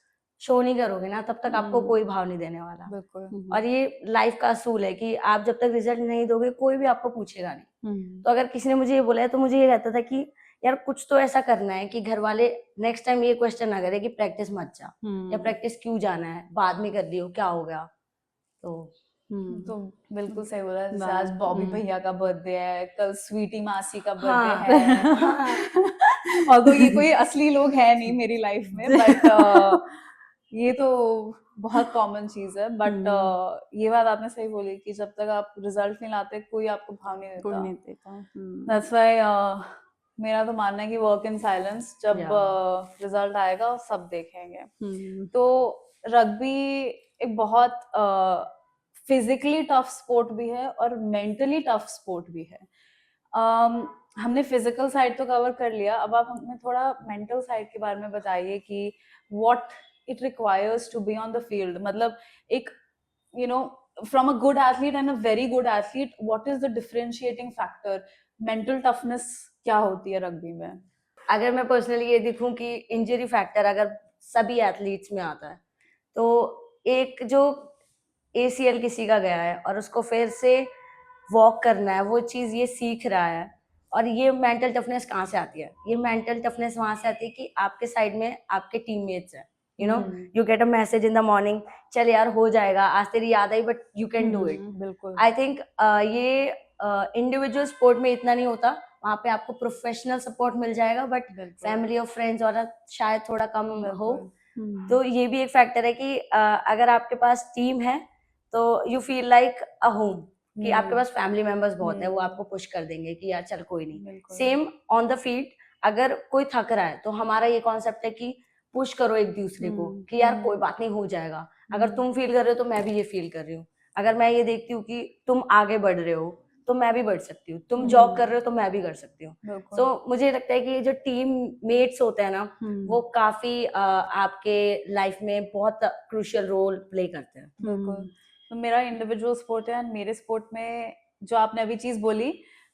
Speaker 1: शो नहीं करोगे ना, तब तक आपको कोई भाव नहीं देने वाला।
Speaker 3: बिल्कुल।
Speaker 1: और ये लाइफ का असूल है कि आप जब तक रिजल्ट नहीं दोगे कोई भी आपको पूछेगा नहीं। तो अगर किसी ने मुझे ये बोला है तो मुझे ये रहता था कि यार कुछ तो ऐसा करना है कि घर वाले नेक्स्ट टाइम ये क्वेश्चन ना करे कि प्रैक्टिस मत जा, या प्रैक्टिस क्यों जाना है, बाद में कर लियो, क्या हो गया। तो
Speaker 3: तो बिल्कुल सही बोला, जैसे
Speaker 2: वाह,
Speaker 3: आज बॉबी भैया का बर्थडे है, कल स्वीटी मासी का बर्थडे
Speaker 1: हाँ
Speaker 3: है।
Speaker 1: हाँ
Speaker 3: ऑल्दो ये कोई असली लोग है नहीं मेरी लाइफ में, बट ये तो बहुत कॉमन चीज है। बट ये बात आपने सही बोली कि जब तक आप रिजल्ट नहीं लाते कोई आपको भाव नहीं
Speaker 2: कोई
Speaker 3: देता।
Speaker 2: नहीं देता।
Speaker 3: दैट्स व्हाई मेरा तो मानना है कि वर्क इन साइलेंस, जब
Speaker 1: Yeah.
Speaker 3: रिजल्ट आएगा सब देखेंगे।
Speaker 2: हम्म,
Speaker 3: तो रग्बी एक बहुत फिजिकली टफ स्पोर्ट भी है और मेंटली टफ स्पोर्ट भी है। हमने फिजिकल साइड तो कवर कर लिया, अब आप हमें थोड़ा मेंटल साइड के बारे में बताइए कि what it requires to be on the field. मतलब एक you know from a good athlete and a very good athlete, what is the differentiating factor? mental toughness क्या होती है रग्बी में?
Speaker 1: अगर मैं पर्सनली ये देखूं कि इंजरी फैक्टर अगर सभी एथलीट्स में आता है, तो एक जो ACL किसी का गया है और उसको फिर से वॉक करना है, वो चीज़ ये सीख रहा है। और ये मेंटल टफनेस कहाँ से आती है? ये मेंटल टफनेस वहाँ से आती है कि आपके साइड में आपके टीममेट्स हैं, you know, you get a message in the morning, चल यार हो जाएगा, आज तेरी याद आई but you can do it.
Speaker 3: बिल्कुल।
Speaker 1: आई थिंक ये इंडिविजुअल स्पोर्ट में इतना नहीं होता, वहाँ पे आपको प्रोफेशनल सपोर्ट मिल जाएगा, बट फैमिली और फ्रेंड्स और शायद थोड़ा कम हो। तो ये भी एक फैक्टर है कि अगर आपके पास टीम है तो you feel like a home, कि आपके पास फैमिली मेंबर्स बहुत है, वो आपको पुश कर देंगे कि यार चल कोई नहीं। सेम ऑन द फील्ड, अगर कोई थक रहा है तो हमारा ये कॉन्सेप्ट है कि पुश करो एक दूसरे को कि यार कोई बात नहीं, हो जाएगा। अगर तुम फील कर रहे हो तो मैं भी ये फील कर रही हूँ, अगर मैं ये देखती हूँ कि तुम आगे बढ़ रहे हो तो मैं भी बढ़ सकती हूँ, तुम जॉब कर रहे हो तो मैं भी कर सकती हूँ। तो मुझे लगता है कि ये जो टीम मेट्स होते हैं ना, वो काफी आपके लाइफ में बहुत क्रूशियल रोल प्ले करते हैं।
Speaker 3: बिल्कुल। तो मेरा इंडिविजुअल स्पोर्ट है, मेरे स्पोर्ट में जो आपने अभी चीज बोली,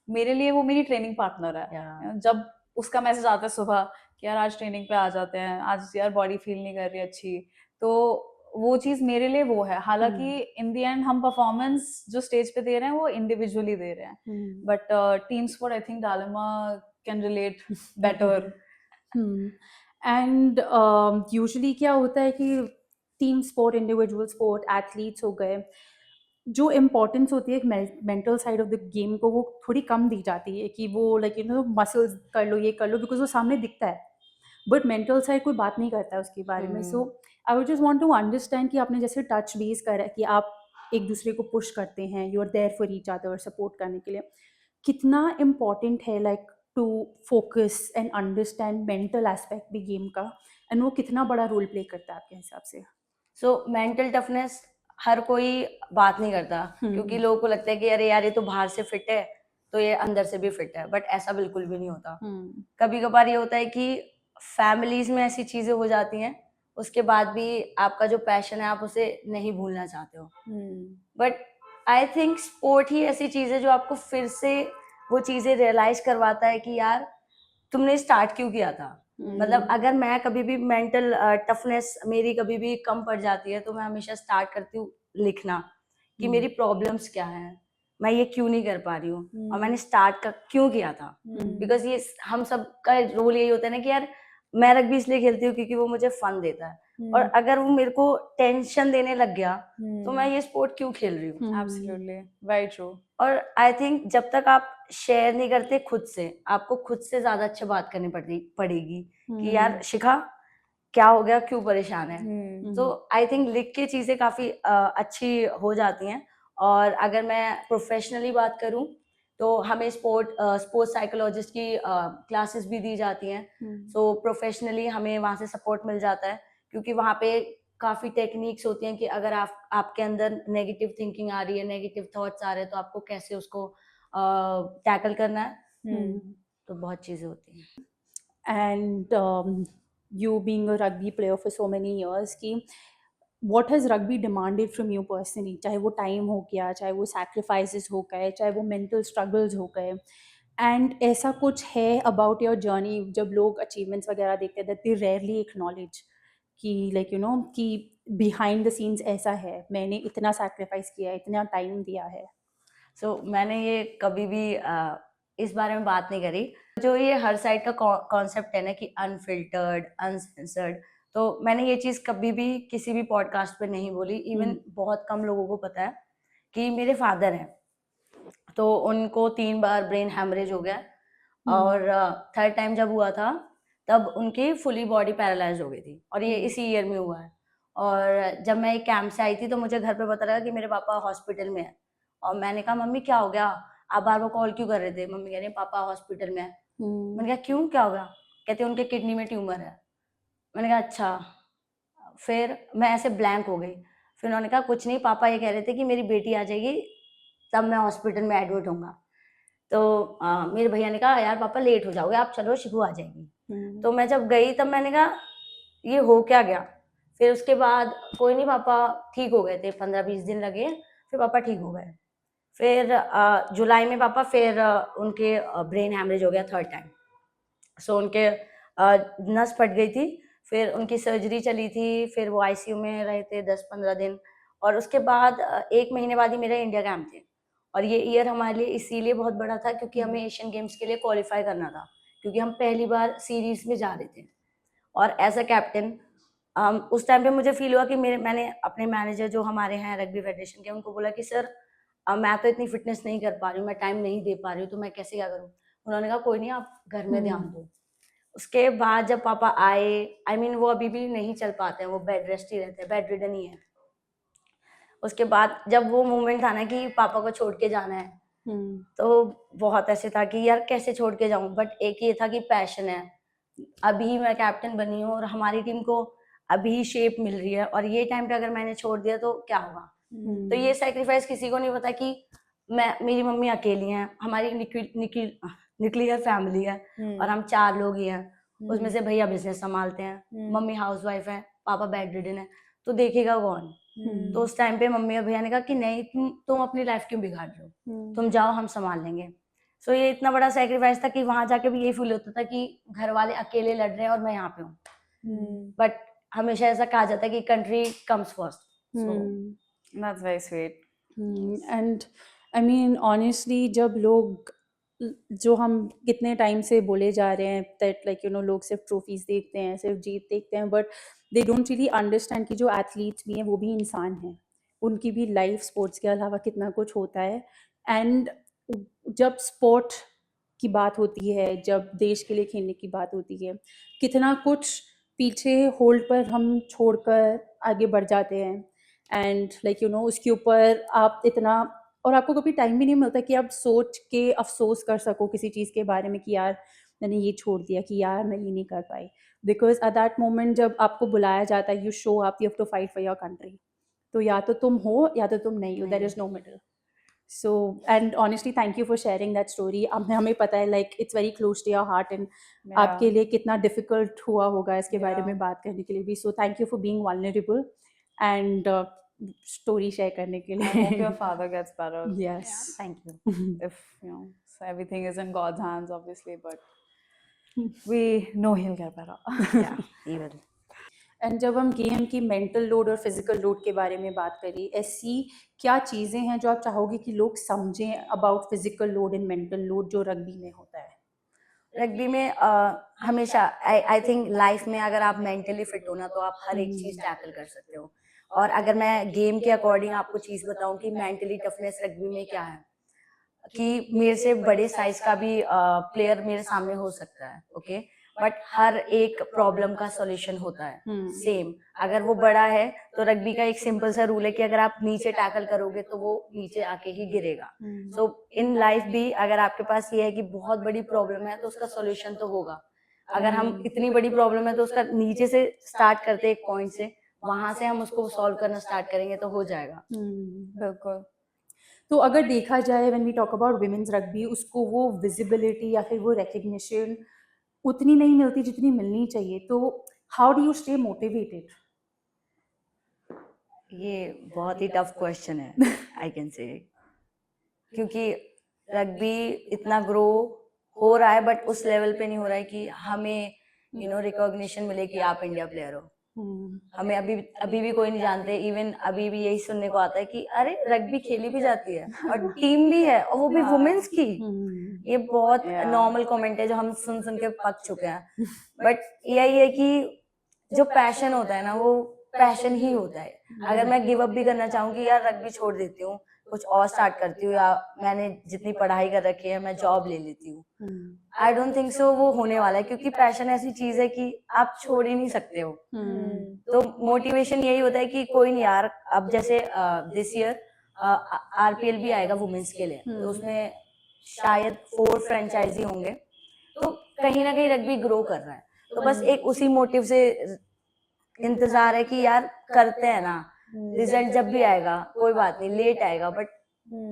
Speaker 3: मेरे लिए वो मेरी ट्रेनिंग पार्टनर है। जब उसका मैसेज आता है सुबह कि यार आज ट्रेनिंग पे आ जाते हैं, आज यार बॉडी फील नहीं कर रही अच्छी, तो वो चीज मेरे लिए वो है। हालांकि इन द एंड हम परफॉर्मेंस जो स्टेज पे दे रहे हैं वो इंडिविजुअली दे रहे हैं, but team sport I think Dalma can relate better.
Speaker 2: And usually क्या होता है कि team sport, individual sport, athletes हो गए, जो इम्पोर्टेंस होती है mental side of the game को, वो थोड़ी कम दी जाती है कि वो लाइक यू नो मसल्स कर लो, ये कर लो, बिकॉज वो सामने दिखता है, बट मेंटल साइड कोई बात नहीं करता है उसके बारे में। So I would just want to understand कि आपने जैसे टच बेस करा कि आप एक दूसरे को पुश करते हैं, you are there for each other, support करने के लिए, कितना इम्पॉर्टेंट है like to focus and understand mental aspect भी गेम का, एंड वो कितना बड़ा रोल प्ले करता है आपके हिसाब से?
Speaker 1: सो मेंटल टफनेस हर कोई बात नहीं करता, क्योंकि लोगों को लगता है कि अरे यार ये तो बाहर से फिट है तो ये अंदर से भी फिट है, बट ऐसा बिल्कुल भी नहीं होता। कभी कभार ये होता है कि फैमिलीज में ऐसी चीजें हो जाती हैं, उसके बाद भी आपका जो पैशन है आप उसे नहीं भूलना चाहते हो, बट आई थिंक स्पोर्ट ही ऐसी चीज है जो आपको फिर से वो चीजें रियलाइज करवाता है कि यार तुमने स्टार्ट क्यों किया था। मतलब अगर मैं कभी भी मेंटल टफनेस मेरी कभी भी कम पड़ जाती है तो मैं हमेशा स्टार्ट करती हूँ लिखना कि मेरी प्रॉब्लम्स क्या है, मैं ये क्यों नहीं कर पा रही हूँ, और मैंने स्टार्ट क्यों किया था। बिकॉज ये हम सब का रोल यही होता है ना कि यार मैं रग्बी इसलिए खेलती हूँ क्योंकि वो मुझे फन देता है, और अगर वो मेरे को टेंशन देने लग गया तो मैं ये स्पोर्ट क्यों खेल रही हूँ।
Speaker 3: Absolutely, very true.
Speaker 1: और आई थिंक जब तक आप शेयर नहीं करते खुद से, आपको खुद से ज्यादा अच्छी बात करनी पड़ेगी कि यार शिखा क्या हो गया, क्यों परेशान है। तो आई थिंक लिख के चीजें काफी अच्छी हो जाती हैं। और अगर मैं प्रोफेशनली बात करूं तो हमें स्पोर्ट्स साइकोलॉजिस्ट की क्लासेस भी दी जाती हैं। सो प्रोफेशनली हमें वहाँ से सपोर्ट मिल जाता है, क्योंकि वहाँ पे काफी टेक्निक्स होती हैं कि अगर आपके अंदर नेगेटिव थिंकिंग आ रही है, नेगेटिव थॉट्स आ रहे हैं, तो आपको कैसे उसको टैकल करना है। तो बहुत चीजें होती हैं।
Speaker 2: And you being a rugby player for so many years, कि what has rugby demanded from you personally? चाहे वो टाइम हो गया, चाहे वो sacrifices हो गए, चाहे वो mental struggles हो गए, एंड ऐसा कुछ है अबाउट योर जर्नी जब लोग अचीवमेंट्स वगैरह देखते हैं दैट दे रेयरली एक्नॉलेज कि लाइक यू नो कि बिहाइंड द सीन्स ऐसा है, मैंने इतना सैक्रिफाइस किया है, इतना टाइम दिया है?
Speaker 1: सो मैंने ये कभी भी इस बारे में बात नहीं करी, जो ये हर साइड का कॉन्सेप्ट है ना कि अनफिल्टर्ड, अनसेंसर्ड, तो मैंने ये चीज़ कभी भी किसी भी पॉडकास्ट पे नहीं बोली। इवन बहुत कम लोगों को पता है कि मेरे फादर हैं, तो उनको 3 बार ब्रेन हैमरेज हो गया और थर्ड टाइम जब हुआ था तब उनकी फुली बॉडी पैरालाइज हो गई थी और ये इसी ईयर में हुआ है। और जब मैं एक कैंप से आई थी तो मुझे घर पे पता लगा कि मेरे पापा हॉस्पिटल में है और मैंने कहा मम्मी क्या हो गया, आप बार बार कॉल क्यों कर रहे थे? मम्मी कह रही पापा हॉस्पिटल में है। मैंने कहा क्यों, क्या हो गया? कहते उनके किडनी में ट्यूमर है। मैंने कहा अच्छा। फिर मैं ऐसे ब्लैंक हो गई। फिर उन्होंने कहा कुछ नहीं, पापा ये कह रहे थे कि मेरी बेटी आ जाएगी तब मैं हॉस्पिटल में एडमिट होऊंगा। तो मेरे भैया ने कहा यार पापा लेट हो जाओगे, आप चलो, शिबू आ जाएगी। तो मैं जब गई तब मैंने कहा ये हो क्या गया। फिर उसके बाद कोई नहीं, पापा ठीक हो गए थे, 15-20 दिन लगे, फिर पापा ठीक हो गए। फिर जुलाई में पापा फिर उनके ब्रेन हैमरेज हो गया थर्ड टाइम। सो उनके नस फट गई थी, फिर उनकी सर्जरी चली थी, फिर वो आईसीयू में रहे थे 10-15 दिन और उसके बाद 1 महीने बाद ही मेरा इंडिया कैंप थे। और ये ईयर हमारे लिए इसीलिए बहुत बड़ा था क्योंकि हमें एशियन गेम्स के लिए क्वालिफाई करना था, क्योंकि हम पहली बार सीरीज में जा रहे थे। और एज अ कैप्टन उस टाइम पे मुझे फील हुआ कि मैंने अपने मैनेजर जो हमारे हैं रग्बी फेडरेशन के, उनको बोला कि सर मैं तो इतनी फिटनेस नहीं कर पा रही हूँ, मैं टाइम नहीं दे पा रही हूँ, तो मैं कैसे क्या करूँ? उन्होंने कहा कोई नहीं, आप घर में ध्यान दो। उसके बाद जब पापा आए, आई मीन वो अभी भी नहीं चल पाते हैं, वो बेड रेस्ट ही रहते हैं, बेड रिडन ही है। उसके बाद जब वो मोमेंट था ना कि पापा को छोड़ के जाना है, तो बहुत ऐसे था कि यार कैसे छोड़ के जाऊं, बट एक ये था कि पैशन है, अभी मैं कैप्टन बनी हूँ और हमारी टीम को अभी शेप मिल रही है और ये टाइम पे अगर मैंने छोड़ दिया तो क्या होगा। तो ये सेक्रीफाइस किसी को नहीं पता कि मेरी मम्मी अकेली हैं, हमारी न्यूक्लियर फैमिली है और हम 4 लोग ही हैं। उसमें से भैया बिजनेस संभालते हैं, मम्मी हाउसवाइफ है, पापा बेड रिडन है, तो देखेगा कौन? तो उस टाइम पे मम्मी और भैया ने कहा कि नहीं, तुम अपनी लाइफ क्यों बिगाड़ रहे हो, तुम जाओ, हम संभाल लेंगे। सो ये इतना बड़ा सेक्रीफाइस था कि वहां जाके भी ये फील होता था कि घर वाले अकेले लड़ रहे हैं और मैं यहाँ पे हूँ। बट हमेशा ऐसा कहा जाता है कि country comes first.
Speaker 3: That's very sweet.
Speaker 2: And I mean honestly जब लोग जो हम कितने टाइम से बोले जा रहे हैं दैट लाइक लोग सिर्फ ट्रॉफीज देखते हैं, सिर्फ जीत देखते हैं, but they don't really understand कि जो एथलीट्स भी हैं वो भी इंसान हैं, उनकी भी लाइफ स्पोर्ट्स के अलावा कितना कुछ होता है। एंड जब स्पोर्ट की बात होती है, जब देश के लिए खेलने की बात होती है, कितना कुछ पीछे होल्ड पर हम छोड़कर आगे बढ़ जाते हैं। एंड लाइक उसके ऊपर आप इतना, और आपको कभी टाइम भी नहीं मिलता कि आप सोच के अफसोस कर सको किसी चीज़ के बारे में कि यार मैंने ये छोड़ दिया, कि यार मैं ये नहीं कर पाई। बिकॉज एट दैट मोमेंट जब आपको बुलाया जाता है, you show up, you have to fight for your country. तो या तो तुम हो या तो तुम नहीं हो, there is no middle. So and honestly thank you for sharing that story. अब हमें पता है like it's very close to your heart and आपके लिए कितना डिफिकल्ट हुआ होगा इसके बारे में बात करने के लिए भी। So thank you for being vulnerable and story share करने के लिए।
Speaker 3: I hope your father gets better.
Speaker 2: Yes.
Speaker 1: Thank you.
Speaker 3: If so everything is in God's hands, obviously, but we know he'll get better.
Speaker 1: या he will.
Speaker 2: And जब हम game की mental load और physical load के बारे में बात करें, ऐसी क्या चीज़ें हैं जो आप चाहोगे कि लोग समझें about physical load and mental load जो रग्बी में होता है?
Speaker 1: रग्बी में हमेशा आई थिंक लाइफ में अगर आप मेंटली फिट हो ना तो आप हर एक चीज टैकल कर सकते हो। और अगर मैं गेम के अकॉर्डिंग आपको चीज बताऊं कि मेंटली टफनेस रग्बी में क्या है, कि मेरे से बड़े साइज का भी प्लेयर मेरे सामने हो सकता है, ओके, बट हर एक प्रॉब्लम का सॉल्यूशन होता है सेम। अगर वो बड़ा है तो रग्बी का एक सिंपल सा रूल है कि अगर आप नीचे टैकल करोगे तो वो नीचे आके ही गिरेगा। सो इन लाइफ भी अगर आपके पास ये है कि बहुत बड़ी प्रॉब्लम है तो उसका सॉल्यूशन तो होगा। अगर हम इतनी बड़ी प्रॉब्लम है तो उसका नीचे से स्टार्ट करते एक पॉइंट से, वहां से हम उसको सॉल्व करना स्टार्ट करेंगे तो हो जाएगा।
Speaker 3: बिल्कुल।
Speaker 2: तो अगर देखा जाए when we talk about women's rugby, उसको वो विजिबिलिटी या फिर वो रिकग्निशन उतनी नहीं मिलती जितनी मिलनी चाहिए। तो how do you stay motivated?
Speaker 1: ये बहुत ही टफ क्वेश्चन है आई कैन से, क्योंकि रग्बी इतना ग्रो हो रहा है बट उस लेवल पे नहीं हो रहा है कि हमें रिकॉग्निशन मिले कि आप इंडिया प्लेयर हो। हमें अभी अभी भी कोई नहीं जानते, इवन अभी भी यही सुनने को आता है कि अरे रग्बी खेली भी जाती है और टीम भी है और वो भी वुमेन्स की। ये बहुत
Speaker 3: Yeah.
Speaker 1: नॉर्मल कमेंट है जो हम सुन सुन के पक चुके हैं। बट यही है कि जो पैशन होता है ना वो पैशन ही होता है। अगर मैं गिव अप भी करना चाहूँ कि यार रग्बी छोड़ देती हूँ, कुछ और स्टार्ट करती हूँ, या मैंने जितनी पढ़ाई कर रखी है मैं जॉब ले लेती हूँ, आई डोंट थिंक सो वो होने वाला है, क्योंकि पैशन ऐसी चीज है कि आप छोड़ ही नहीं सकते हो। तो मोटिवेशन यही होता है कि कोई नहीं यार, अब जैसे दिस ईयर आरपीएल भी आएगा वुमेन्स के लिए, तो उसमें शायद 4 फ्रेंचाइजी होंगे, तो कहीं ना कहीं रग्बी ग्रो कर रहा है। तो बस एक उसी मोटिव से इंतजार है कि यार करते हैं ना, रिजल्ट जब भी आएगा कोई बात नहीं, लेट आएगा बट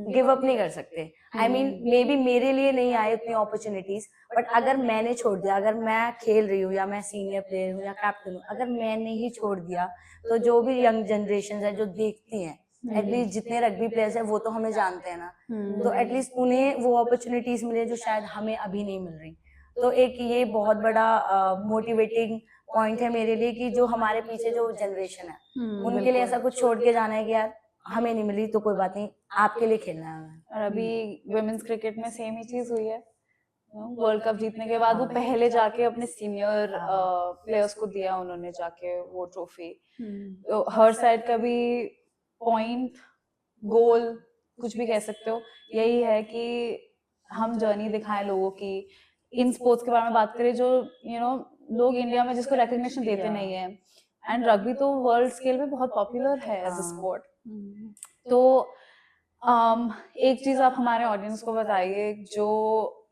Speaker 1: गिव अप नहीं कर सकते। आई मीन मे बी मेरे लिए नहीं आए उतनी अपॉर्चुनिटीज, बट अगर मैंने छोड़ दिया, अगर मैं खेल रही हूँ या मैं सीनियर प्लेयर हूँ या कैप्टन हूँ, अगर मैंने ही छोड़ दिया तो जो भी यंग जनरेशन है जो देखती हैं, एटलीस्ट जितने रग्बी प्लेयर्स हैं वो तो हमें जानते हैं ना, तो एटलीस्ट उन्हें वो अपॉर्चुनिटीज मिले जो शायद हमें अभी नहीं मिल रही। तो एक ये बहुत बड़ा मोटिवेटिंग पॉइंट है मेरे लिए कि जो हमारे पीछे जो जनरेशन है उनके लिए ऐसा कुछ छोड़ के जाना है कि यार हमें नहीं मिली तो कोई बात नहीं, आपके लिए खेलना है हमें।
Speaker 3: और अभी वुमेन्स क्रिकेट में सेम ही चीज हुई है। वर्ल्ड कप जीतने के बाद वो पहले जाके अपने सीनियर प्लेयर्स को दिया उन्होंने जाके वो ट्रॉफी। तो हर साइड का भी पॉइंट, गोल, कुछ भी कह सकते हो, यही है कि हम जर्नी दिखाएं लोगों की। इन स्पोर्ट्स के बारे में बात करें जो लोग इंडिया में जिसको रिकग्निशन देते नहीं है, एंड रग्बी तो वर्ल्ड स्केल पे बहुत पॉपुलर है एज अ स्पोर्ट। तो एक चीज आप हमारे ऑडियंस को बताइए जो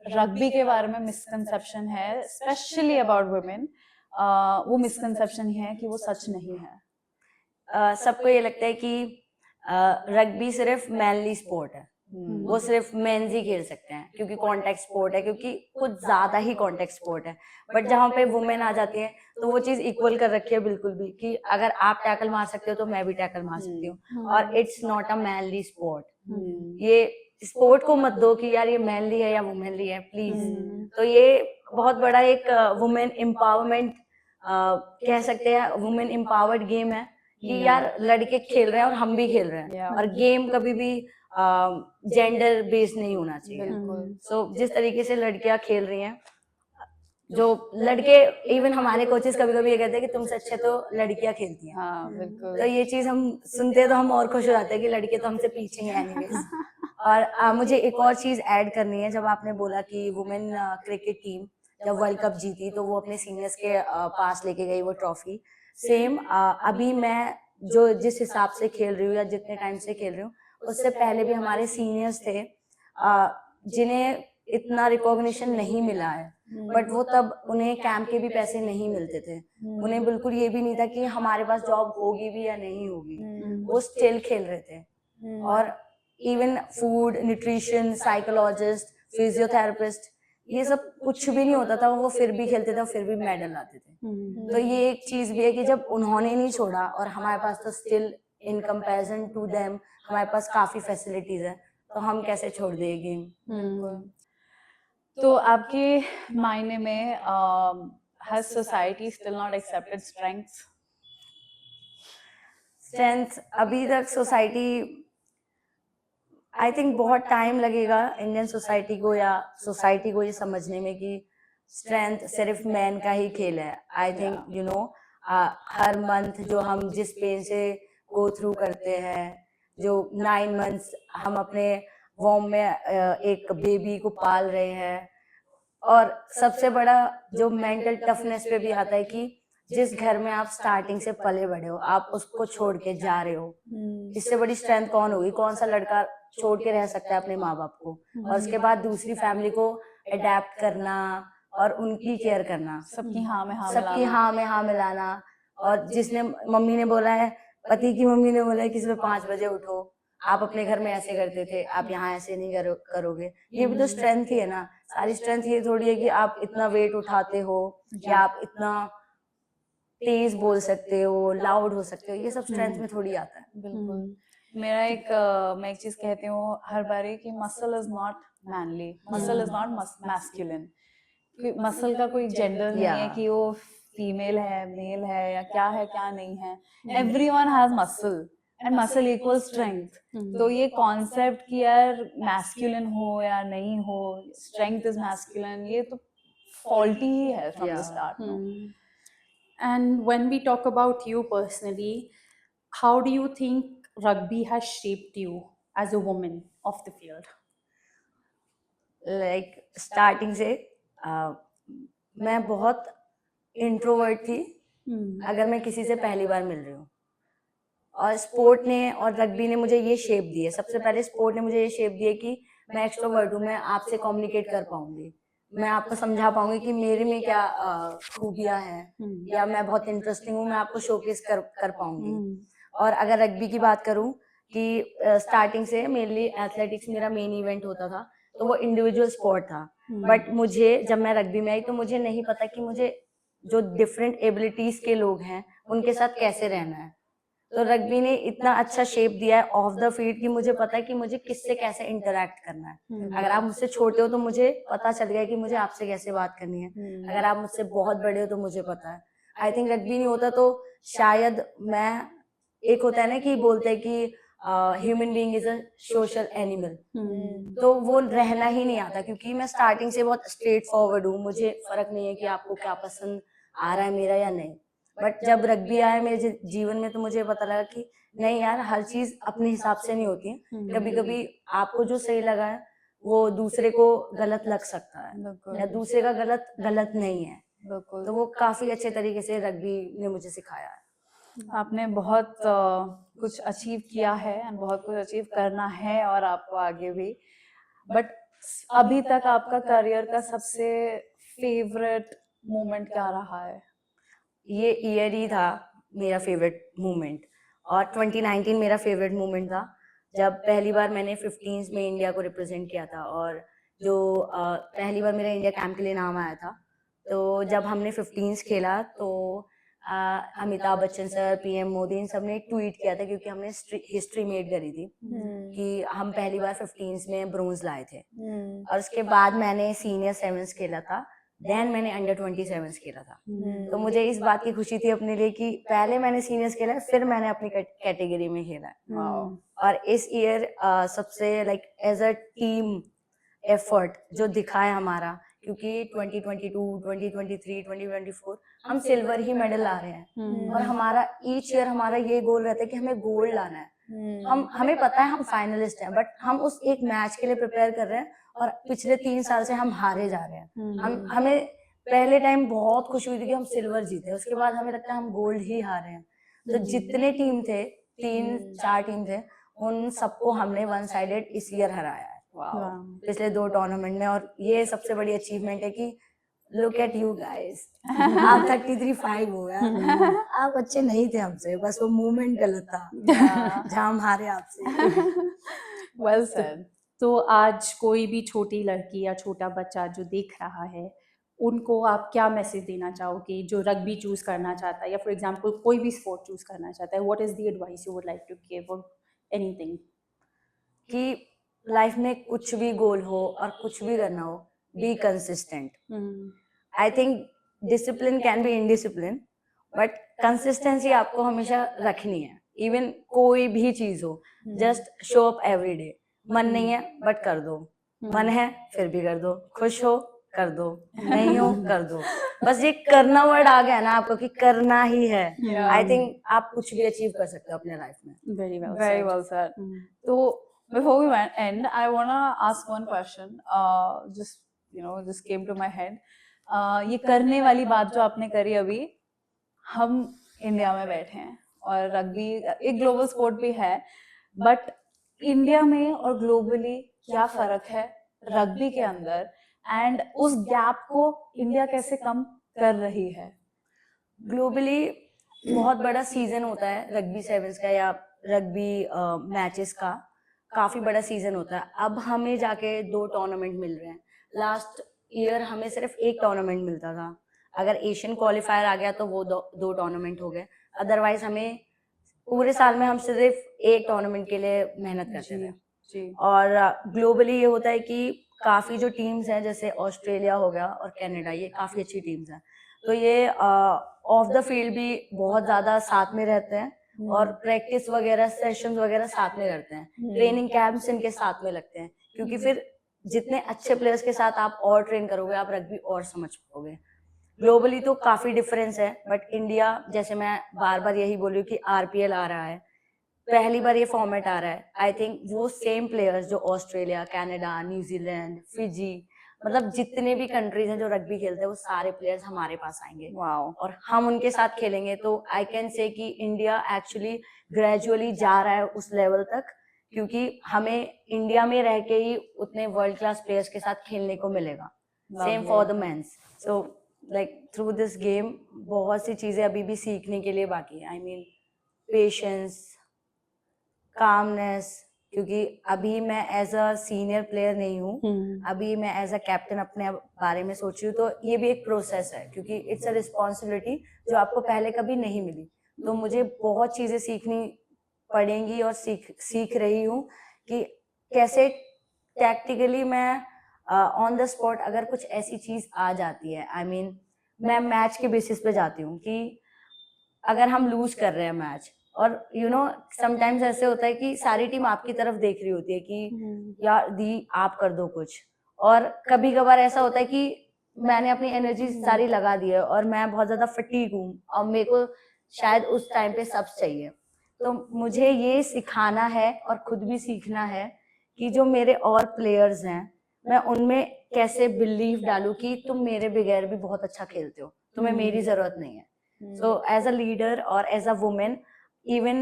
Speaker 3: रग्बी के बारे में मिसकंसेप्शन है, स्पेशली अबाउट वुमेन, वो मिसकंसेप्शन है कि वो सच नहीं है।
Speaker 1: सबको ये लगता है कि रग्बी सिर्फ मैनली स्पोर्ट है, वो सिर्फ मेंस ही खेल सकते हैं क्योंकि कॉन्टेक्ट स्पोर्ट है, क्योंकि कुछ ज्यादा ही कॉन्टेक्ट स्पोर्ट है। बट जहाँ पे वुमेन आ जाती है तो वो चीज इक्वल कर रखी है बिल्कुल भी, कि अगर आप टैकल मार सकते हो तो मैं भी टैकल मार सकती हूँ, और it's not a manly sport. ये स्पोर्ट को मत दो कि यार ये मैनली है या वुमेनली है, प्लीज। तो ये बहुत बड़ा एक वुमेन एम्पावरमेंट कह सकते हैं, वुमेन एम्पावर्ड गेम है कि यार लड़के खेल रहे हैं और हम भी खेल रहे हैं, और गेम कभी भी जेंडर बेस्ड नहीं होना चाहिए। सो जिस तरीके से लड़कियां खेल रही हैं, जो लड़के, इवन हमारे कोचेस कभी कभी ये कहते हैं कि तुमसे अच्छे तो लड़कियां खेलती हैं।
Speaker 3: हाँ, बिल्कुल।
Speaker 1: तो ये चीज हम सुनते हैं तो हम और खुश हो जाते हैं कि लड़के तो हमसे पीछे हैं एनीवेज। और मुझे एक और चीज ऐड करनी है, जब आपने बोला कि वुमेन क्रिकेट टीम जब वर्ल्ड कप जीती तो वो अपने सीनियर्स के पास लेके गई वो ट्रॉफी। सेम अभी मैं जो जिस हिसाब से खेल रही हूँ या जितने टाइम से खेल रही हूँ, उससे पहले भी हमारे सीनियर्स थे जिन्हें इतना रिकॉग्निशन नहीं मिला है, बट वो तब उन्हें कैंप के भी पैसे नहीं मिलते थे, उन्हें बिल्कुल ये भी नहीं था कि हमारे पास जॉब होगी भी या नहीं होगी, वो स्टिल खेल रहे थे। और even food, nutrition, psychologist, physiotherapist, ये सब कुछ भी नहीं होता था, वो फिर भी खेलते थे, फिर भी मेडल लाते थे। तो ये एक चीज भी है कि जब उन्होंने नहीं छोड़ा और हमारे पास तो still in comparison to them हमारे पास काफी फैसिलिटीज है, तो हम कैसे छोड़ दें गेम।
Speaker 3: तो आपके मायने में has society still not accepted strengths?
Speaker 1: Strength अभी तक सोसाइटी, आई थिंक बहुत टाइम लगेगा इंडियन सोसाइटी को या सोसाइटी को ये समझने में कि स्ट्रेंथ सिर्फ मैन का ही खेल है। I think you know her month जो हम जिस पेन से गो थ्रू करते हैं, जो 9 मंथ्स हम अपने वॉम में एक बेबी को पाल रहे हैं, और सबसे बड़ा जो मेंटल टफनेस पे भी आता है कि जिस घर में आप स्टार्टिंग से पले बड़े हो, आप उसको छोड़ के जा रहे हो, इससे बड़ी स्ट्रेंथ कौन होगी? कौन सा लड़का छोड़ के रह सकता है अपने माँ बाप को, और उसके बाद दूसरी फैमिली को अडेप्ट करना और उनकी केयर करना,
Speaker 3: सबकी हाँ में हाँ
Speaker 1: सबकी
Speaker 3: मिलाना।
Speaker 1: हाँ में हाँ मिलाना। और जिसने मम्मी ने बोला है, पति की मम्मी ने बोला है कि सुबह 5 बजे उठो, आप अपने घर में ऐसे करते थे, आप यहाँ ऐसे नहीं करोगे, ये भी तो स्ट्रेंथ ही है ना। सारी स्ट्रेंथ ये थोड़ी है कि आप इतना वेट उठाते हो या आप इतना तेज बोल सकते हो, लाउड हो सकते हो, ये सब स्ट्रेंथ में थोड़ी आता है।
Speaker 3: बिल्कुल। मेरा मैं एक चीज कहती हूँ हर बारी कि muscle is not manly, muscle is not masculine. Muscle का कोई जेंडर नहीं है कि वो फीमेल है, मेल है, या क्या नहीं है, everyone has muscle and muscle equals strength. तो ये कॉन्सेप्ट कि यार मैस्कुलिन हो या नहीं हो, स्ट्रेंथ इज मैस्कुलिन, ये तो फॉल्टी ही है from the
Speaker 1: Yeah.
Speaker 3: Start.
Speaker 2: And when we talk about you personally, how do you think rugby has shaped you as a woman of the field?
Speaker 1: Like starting से मैं बहुत introvert थी अगर मैं किसी से पहली बार मिल रही हूँ, और स्पोर्ट ने और रग्बी ने मुझे ये शेप दी है. सबसे पहले स्पोर्ट ने मुझे ये शेप दी है कि मैं एक्सट्रोवर्ट हूँ, मैं आपसे कम्युनिकेट कर पाऊंगी, मैं आपको समझा पाऊंगी कि मेरे में क्या खूबियाँ हैं, या मैं बहुत इंटरेस्टिंग हूँ, मैं आपको शोकेस कर पाऊंगी. और अगर रग्बी की बात करूँ कि स्टार्टिंग से मेनली एथलेटिक्स मेरा मेन इवेंट होता था, तो वो इंडिविजुअल स्पोर्ट था. बट मुझे जब मैं रग्बी में आई तो मुझे नहीं पता कि मुझे जो डिफरेंट एबिलिटीज के लोग हैं उनके साथ कैसे रहना है. तो रग्बी ने इतना अच्छा शेप दिया है ऑफ द फील्ड कि मुझे पता है कि मुझे किससे कैसे इंटरेक्ट करना है. अगर आप मुझसे छोटे हो तो मुझे पता चल गया कि मुझे आपसे कैसे बात करनी है. अगर आप मुझसे बहुत बड़े हो तो मुझे पता है. आई थिंक रग्बी नहीं होता तो शायद मैं, एक होता है ना कि बोलते हैं कि human being is a social animal, तो वो रहना ही नहीं आता, क्योंकि मैं स्टार्टिंग से बहुत स्ट्रेट फॉरवर्ड हूँ. मुझे फर्क नहीं है कि आपको क्या पसंद आ रहा है मेरा या नहीं. बट जब रग्बी आया मेरे जीवन में तो मुझे पता लगा कि नहीं यार, हर चीज अपने हिसाब से नहीं होती है. कभी कभी आपको जो सही लगा है वो दूसरे को गलत लग सकता है, या दूसरे का गलत नहीं है. तो वो काफी अच्छे तरीके से रग्बी ने मुझे सिखाया है.
Speaker 3: आपने बहुत कुछ अचीव किया है एंड बहुत कुछ अचीव करना है और आपको आगे भी. बट अभी तक आपका करियर का सबसे फेवरेट मोमेंट क्या रहा है?
Speaker 1: ये ईयर ही था मेरा फेवरेट मोमेंट, और 2019 मेरा फेवरेट मोमेंट था जब पहली बार मैंने 15s में इंडिया को रिप्रेजेंट किया था. और जो पहली बार मेरा इंडिया कैंप के लिए नाम आया था, तो जब हमने 15s खेला तो अमिताभ बच्चन सर, पीएम मोदी, इन सब ने एक ट्वीट किया था, क्योंकि हमने हिस्ट्री मेड करी थी कि हम पहली बार 15s में ब्रोंज लाए थे. और उसके बाद मैंने सीनियर 7s खेला था, देन मैंने अंडर 27s खेला था. तो मुझे इस बात की खुशी थी अपने लिए कि पहले मैंने सीनियर्स खेला है, फिर मैंने अपनी कैटेगरी में खेला है. और इस ईयर सबसे like as a team effort जो दिखा है हमारा, क्योंकि 2022, 2023, 2024 हम सिल्वर ही मेडल ला रहे हैं, और हमारा ईच ईयर हमारा ये गोल रहता है कि हमें गोल्ड लाना है. हमें पता है हम फाइनलिस्ट हैं, बट हम उस एक मैच के लिए प्रिपेयर कर रहे हैं, और पिछले 3 साल से हम हारे जा रहे हैं. हमें पहले टाइम बहुत खुशी हुई थी कि हम सिल्वर जीते, उसके बाद हमें लगता है हम गोल्ड ही हारे हैं. तो जितने टीम थे, 3-4 टीम थे, उन सबको हमने वन साइडेड इस ईयर हराया है पिछले 2 टूर्नामेंट में. और ये सबसे बड़ी अचीवमेंट है कि लुक एट यू गाइस, आप 33-5 हो गया. आप अच्छे नहीं थे हमसे, बस वो मूवमेंट गलत था जहाँ हम हारे आपसे.
Speaker 3: Well said.
Speaker 2: तो आज कोई भी छोटी लड़की या छोटा बच्चा जो देख रहा है, उनको आप क्या मैसेज देना चाहोगे जो रग्बी चूज करना चाहता है, या फॉर एग्जांपल कोई भी स्पोर्ट चूज करना चाहता है? What is the advice you would like to give और एनीथिंग?
Speaker 1: कि लाइफ में कुछ भी गोल हो और कुछ भी करना हो, be consistent. I think discipline can be indiscipline, but consistency आपको हमेशा रखनी है. इवन कोई भी चीज हो, just show up every day. मन नहीं है बट कर दो, मन है फिर भी कर दो, खुश हो कर दो, नहीं हो कर दो. बस ये करना वर्ड आ गया ना आपको कि करना ही है, आई थिंक आप कुछ भी अचीव कर सकते हो अपने लाइफ में.
Speaker 2: Very well
Speaker 3: Very well said. So before we end, I wanna ask one question. Just came to my head. ये करने वाली बात जो आपने करी अभी, हम इंडिया में बैठे हैं और रग्बी एक ग्लोबल स्पोर्ट भी है, बट इंडिया में और ग्लोबली क्या फर्क है रग्बी के अंदर, एंड उस गैप को इंडिया कैसे कम कर रही है?
Speaker 1: ग्लोबली बहुत बड़ा सीजन होता है रग्बी सेवन्स का या रग्बी मैचेस का, काफी बड़ा सीजन होता है. अब हमें जाके 2 टूर्नामेंट मिल रहे हैं. लास्ट ईयर हमें सिर्फ 1 टूर्नामेंट मिलता था. अगर एशियन क्वालिफायर आ गया तो वो 2 टूर्नामेंट हो गए. अदरवाइज हमें पूरे साल में हम सिर्फ 1 टूर्नामेंट के लिए मेहनत करते थे.
Speaker 3: जी.
Speaker 1: और ग्लोबली ये होता है कि काफी जो टीम्स हैं, जैसे ऑस्ट्रेलिया हो गया और कनाडा, ये काफी अच्छी टीम्स हैं, तो ये ऑफ द फील्ड भी बहुत ज्यादा साथ में रहते हैं और प्रैक्टिस वगैरह सेशंस वगैरह साथ में करते हैं, ट्रेनिंग कैंप्स इनके साथ में लगते हैं, क्योंकि फिर जितने अच्छे प्लेयर्स के साथ आप और ट्रेन करोगे आप रग्बी और समझ पाओगे। ग्लोबली तो काफी डिफरेंस है, बट इंडिया, जैसे मैं बार बार यही बोल रही हूँ कि आरपीएल आ रहा है, पहली बार ये फॉर्मेट आ रहा है। आई थिंक वो सेम प्लेयर्स जो ऑस्ट्रेलिया, कनाडा, न्यूजीलैंड, फिजी, मतलब जितने भी कंट्रीज हैं जो रग्बी खेलते हैं वो सारे प्लेयर्स हमारे पास आएंगे
Speaker 3: वाओ,
Speaker 1: और हम उनके साथ खेलेंगे। तो आई कैन से कि इंडिया एक्चुअली ग्रेजुअली जा रहा है उस लेवल तक, क्योंकि हमें इंडिया में रह के ही उतने वर्ल्ड क्लास प्लेयर्स के साथ खेलने को मिलेगा। Same for the men's. So like through this game बहुत सी चीजें अभी भी सीखने के लिए बाकी है। आई मीन पेशेंस, कामनेस, क्योंकि अभी मैं एज अ सीनियर प्लेयर नहीं हूँ, अभी मैं एज अ कैप्टन अपने बारे में सोच रही हूँ, तो ये भी एक प्रोसेस है, क्योंकि इट्स अ रिस्पॉन्सिबिलिटी जो आपको पहले कभी नहीं मिली। तो मुझे बहुत चीजें सीखनी पड़ेंगी और सीख रही हूँ कि कैसे टैक्टिकली मैं ऑन द स्पॉट अगर कुछ ऐसी चीज आ जाती है, आई मीन मैं मैच के बेसिस पे जाती हूँ कि अगर हम लूज कर रहे हैं मैच, और यू नो समटाइम्स ऐसे होता है कि सारी टीम आपकी तरफ देख रही होती है कि यार दी आप कर दो कुछ, और कभी कभार ऐसा होता है कि मैंने अपनी एनर्जी सारी लगा दी है और मैं बहुत ज्यादा फटीग हूँ और मेरे को शायद उस टाइम पे सब चाहिए। तो मुझे ये सिखाना है और खुद भी सीखना है कि जो मेरे और प्लेयर्स हैं मैं उनमें कैसे बिलीव डालूं कि तुम मेरे बगैर भी बहुत अच्छा खेलते हो, तुम्हें मेरी जरूरत नहीं है। सो एज अ लीडर और एज अ वुमेन, इवन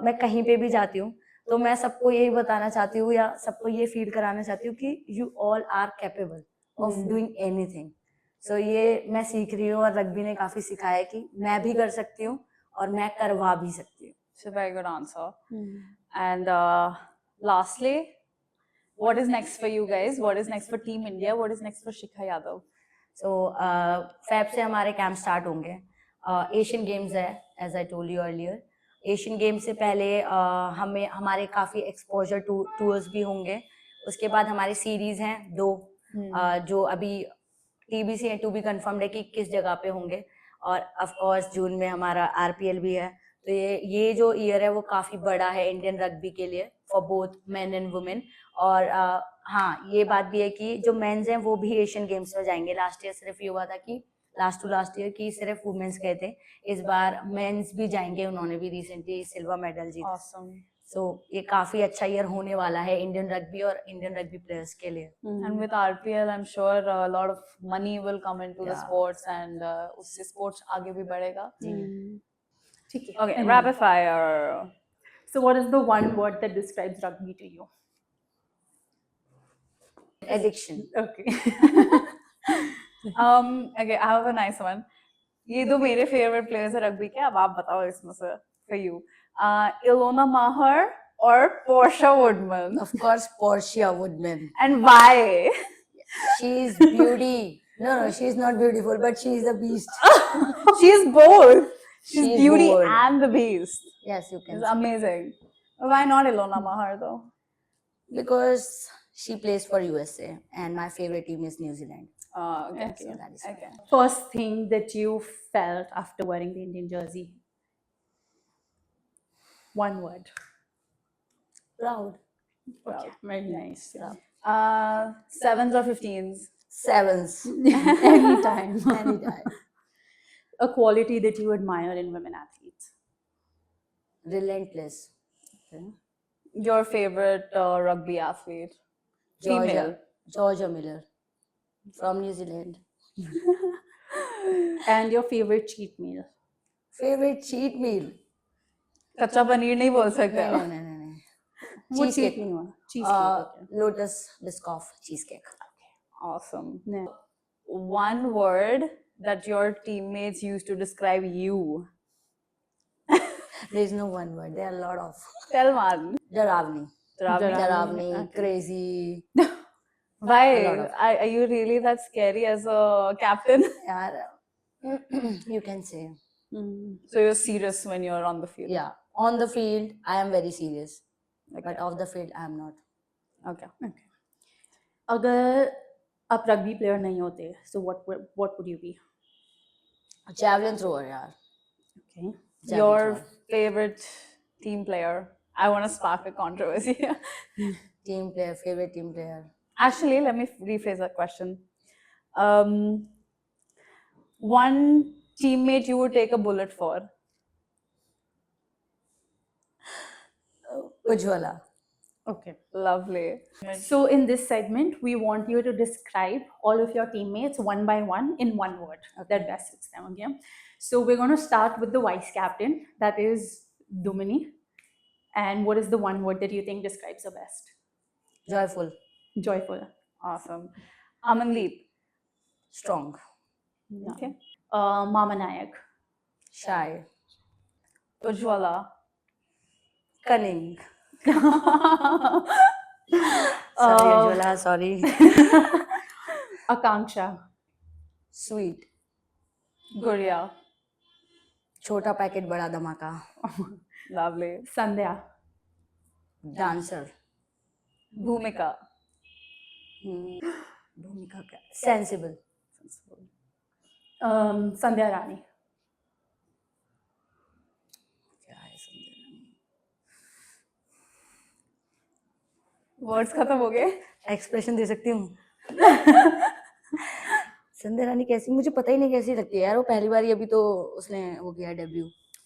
Speaker 1: मैं कहीं पे भी जाती हूँ तो मैं सबको यही बताना चाहती हूँ या सबको ये फील कराना चाहती हूँ कि you all are capable of doing anything. So ये मैं सीख रही हूँ और रग्बी ने काफी सिखाया है कि मैं भी कर सकती हूँ और मैं करवा भी सकती हूँ।
Speaker 3: it's a very good answer. And lastly, what is next for you guys? What is next for Team India? What is next for Shikha Yadav?
Speaker 1: So Feb से हमारे कैंप स्टार्ट होंगे। एशियन गेम्स है, as I told you earlier. Asian games से पहले हमें हमारे काफ़ी exposure tours भी होंगे। उसके बाद हमारी सीरीज हैं 2 जो अभी टीबीसी है, टू बी कंफर्म्ड है कि किस जगह पे होंगे। और ऑफ कोर्स जून में हमारा आरपीएल भी है। तो ये जो ईयर है वो काफ़ी बड़ा है इंडियन रग्बी के लिए, for both men and women. और हाँ, ये बात भी है कि जो मेंस हैं वो भी एशियन गेम्स में जाएंगे। लास्ट ईयर सिर्फ ये हुआ था कि लास्ट ईयर की सिर्फ वुमेन्स गए थे, इस बार मेंस भी जाएंगे। उन्होंने भी रिसेंटली सिल्वर मेडल जीता।
Speaker 3: Awesome.
Speaker 1: सो ये काफी अच्छा ईयर होने वाला है इंडियन रग्बी और इंडियन रग्बी प्लेयर्स के लिए।
Speaker 3: And with RPL, I'm sure a lot of money will come into the
Speaker 1: Yeah.
Speaker 3: sports, and उससे sports आगे भी बढ़ेगा.
Speaker 2: ठीक है.
Speaker 3: Okay,
Speaker 2: Anyway.
Speaker 3: rapid fire.
Speaker 2: So what is the one word that describes rugby to you?
Speaker 1: Addiction.
Speaker 2: Okay.
Speaker 3: Okay, I have a nice one. ये दो मेरे favorite players है rugby के, अब आप बताओ इसमें से for you. Ilona Maher or Portia Woodman?
Speaker 1: Of course, Portia Woodman.
Speaker 3: And why?
Speaker 1: She is beauty. No, she is not beautiful, but she is a beast.
Speaker 3: She's both. She's
Speaker 1: She is
Speaker 3: beauty
Speaker 1: bold.
Speaker 3: and the beast.
Speaker 1: Yes, you can
Speaker 3: It's
Speaker 1: say.
Speaker 3: amazing. Why not Ilona Maher though?
Speaker 1: Because she plays for USA and my favorite team is New Zealand.
Speaker 3: Okay.
Speaker 1: So that is
Speaker 3: Okay.
Speaker 2: First thing that you felt after wearing the Indian jersey? One word.
Speaker 1: proud.
Speaker 2: Okay, very nice.
Speaker 1: Proud.
Speaker 3: 7s or 15s?
Speaker 1: 7s.
Speaker 2: Anytime.
Speaker 1: Anytime.
Speaker 2: A quality that you admire in women athletes?
Speaker 1: Relentless.
Speaker 3: Your favorite rugby athlete? Female.
Speaker 1: Georgia Miller from New Zealand.
Speaker 2: And your favorite cheat meal?
Speaker 1: Favorite cheat meal?
Speaker 3: कच्चा पनीर नहीं बोल सकते
Speaker 1: नहीं
Speaker 3: हो.
Speaker 1: नहीं नहीं नहीं
Speaker 2: वो
Speaker 1: Cheesecake.
Speaker 2: cheat नहीं हुआ. Cheesecake. Okay.
Speaker 1: Lotus Biscoff cheesecake.
Speaker 3: Awesome.
Speaker 2: Yeah.
Speaker 3: One word that your teammates use to describe you.
Speaker 1: There is no one word. There are a lot of.
Speaker 3: Tell one.
Speaker 1: Daravni.
Speaker 2: Daravni. Okay.
Speaker 1: Crazy.
Speaker 3: Why?
Speaker 1: A lot of.
Speaker 3: Are you really that scary as a captain?
Speaker 1: Yeah, you can say.
Speaker 3: So you're serious when you're on the field?
Speaker 1: Yeah. On the field, I am very serious. But off the field, I am not.
Speaker 3: Okay.
Speaker 2: अगर आप rugby player नहीं होते, so what would you be?
Speaker 1: javelin thrower yaar.
Speaker 2: Okay.
Speaker 1: Javelin
Speaker 3: Your
Speaker 1: thrower.
Speaker 3: favorite team player? I want to spark a controversy.
Speaker 1: Favorite team player.
Speaker 3: Actually, let me rephrase that question. Um, one teammate you would take a bullet for?
Speaker 1: Ujjwala.
Speaker 2: Okay.
Speaker 3: Lovely.
Speaker 2: So in this segment, we want you to describe all of your teammates one by one in one word that best suits them. Okay. So we're going to start with the vice captain, that is Dumini. And what is the one word that you think describes her best?
Speaker 1: Joyful.
Speaker 2: Joyful.
Speaker 3: Awesome. Amandeep.
Speaker 1: Strong.
Speaker 2: Yeah.
Speaker 3: Okay.
Speaker 2: Mama Nayak.
Speaker 1: Shy.
Speaker 3: Ujjwala.
Speaker 1: Cunning.
Speaker 2: Uh,
Speaker 1: Sorry, Ujjwala, sorry.
Speaker 2: Akanksha.
Speaker 1: Sweet.
Speaker 3: Guria.
Speaker 1: छोटा packet बड़ा धमाका.
Speaker 3: Lovely.
Speaker 2: Sandhya.
Speaker 1: Dancer.
Speaker 3: Bhumika.
Speaker 1: भूमिका क्या? Sensible.
Speaker 2: Sandhya Rani.
Speaker 1: क्या है संध्या रानी?
Speaker 3: Words खत्म हो गए?
Speaker 1: एक्सप्रेशन दे सकती हूँ. संध्या रानी कैसी, मुझे पता ही नहीं कैसी लगती है यार. वो पहली बार ही अभी तो उसने वो किया डेब्यू.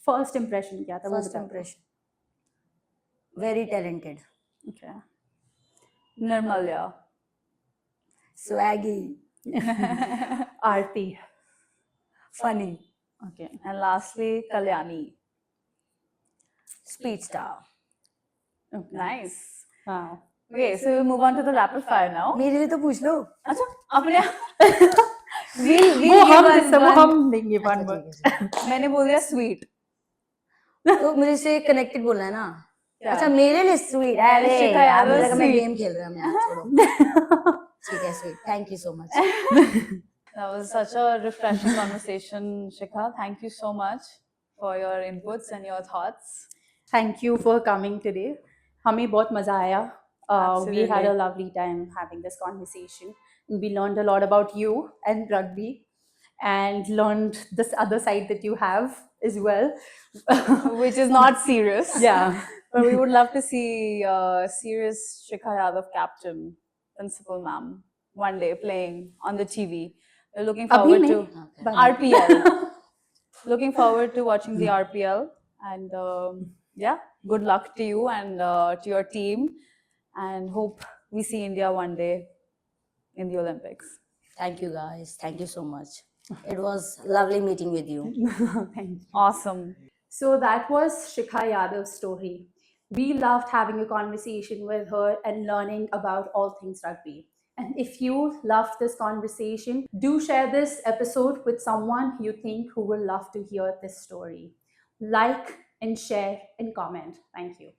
Speaker 2: First impression क्या था वो
Speaker 1: फर्स्ट
Speaker 2: बता.
Speaker 1: Impression. Very talented.
Speaker 2: Okay.
Speaker 3: Nirmalya.
Speaker 1: Swiggy.
Speaker 2: Aarti.
Speaker 1: Funny.
Speaker 2: Okay.
Speaker 3: And lastly, Kalyani.
Speaker 1: Speed star.
Speaker 2: Okay.
Speaker 3: Nice.
Speaker 2: Wow.
Speaker 3: Okay, so we'll move on to the rapid fire now.
Speaker 1: मेरे लिए तो पूछ लो.
Speaker 3: अच्छा, अपने
Speaker 2: वो हम देंगे one
Speaker 1: अच्छा,
Speaker 2: word.
Speaker 1: ठीक है.
Speaker 3: मैंने बोल दिया sweet.
Speaker 1: तो मुझे से कनेक्टेड बोलना है ना.
Speaker 3: क्या?
Speaker 1: अच्छा मेरे लिए स्वीट. अरे
Speaker 3: शिखा
Speaker 1: यार
Speaker 3: यादव
Speaker 1: मुझे लगा मैं
Speaker 3: sweet.
Speaker 1: गेम खेल रहा हूँ यार. छोड़ो. ठीक है sweet. Thank you so much.
Speaker 3: That was such a refreshing conversation, Shikha. Thank you so much for your inputs and your thoughts.
Speaker 2: Thank you for coming today. हमें बहुत मजा आया. We
Speaker 3: Absolutely.
Speaker 2: had a lovely time having this conversation. We learned a lot about you and rugby, and learned this other side that you have as well.
Speaker 3: Which is not serious.
Speaker 2: Yeah.
Speaker 3: But we would love to see serious Shikha Yadav captain, principal ma'am, one day playing on the TV. We're looking
Speaker 2: अभी
Speaker 3: forward
Speaker 2: नहीं.
Speaker 3: to
Speaker 2: but-
Speaker 3: RPL. Looking forward to watching the RPL. And yeah, good luck to you and to your team. And hope we see India one day in the Olympics.
Speaker 1: Thank you guys. Thank you so much. It was lovely meeting with you.
Speaker 2: Thank you.
Speaker 3: Awesome.
Speaker 2: So that was Shikha Yadav's story. We loved having a conversation with her and learning about all things rugby. And if you loved this conversation, do share this episode with someone you think who will love to hear this story. Like and share and comment. Thank you.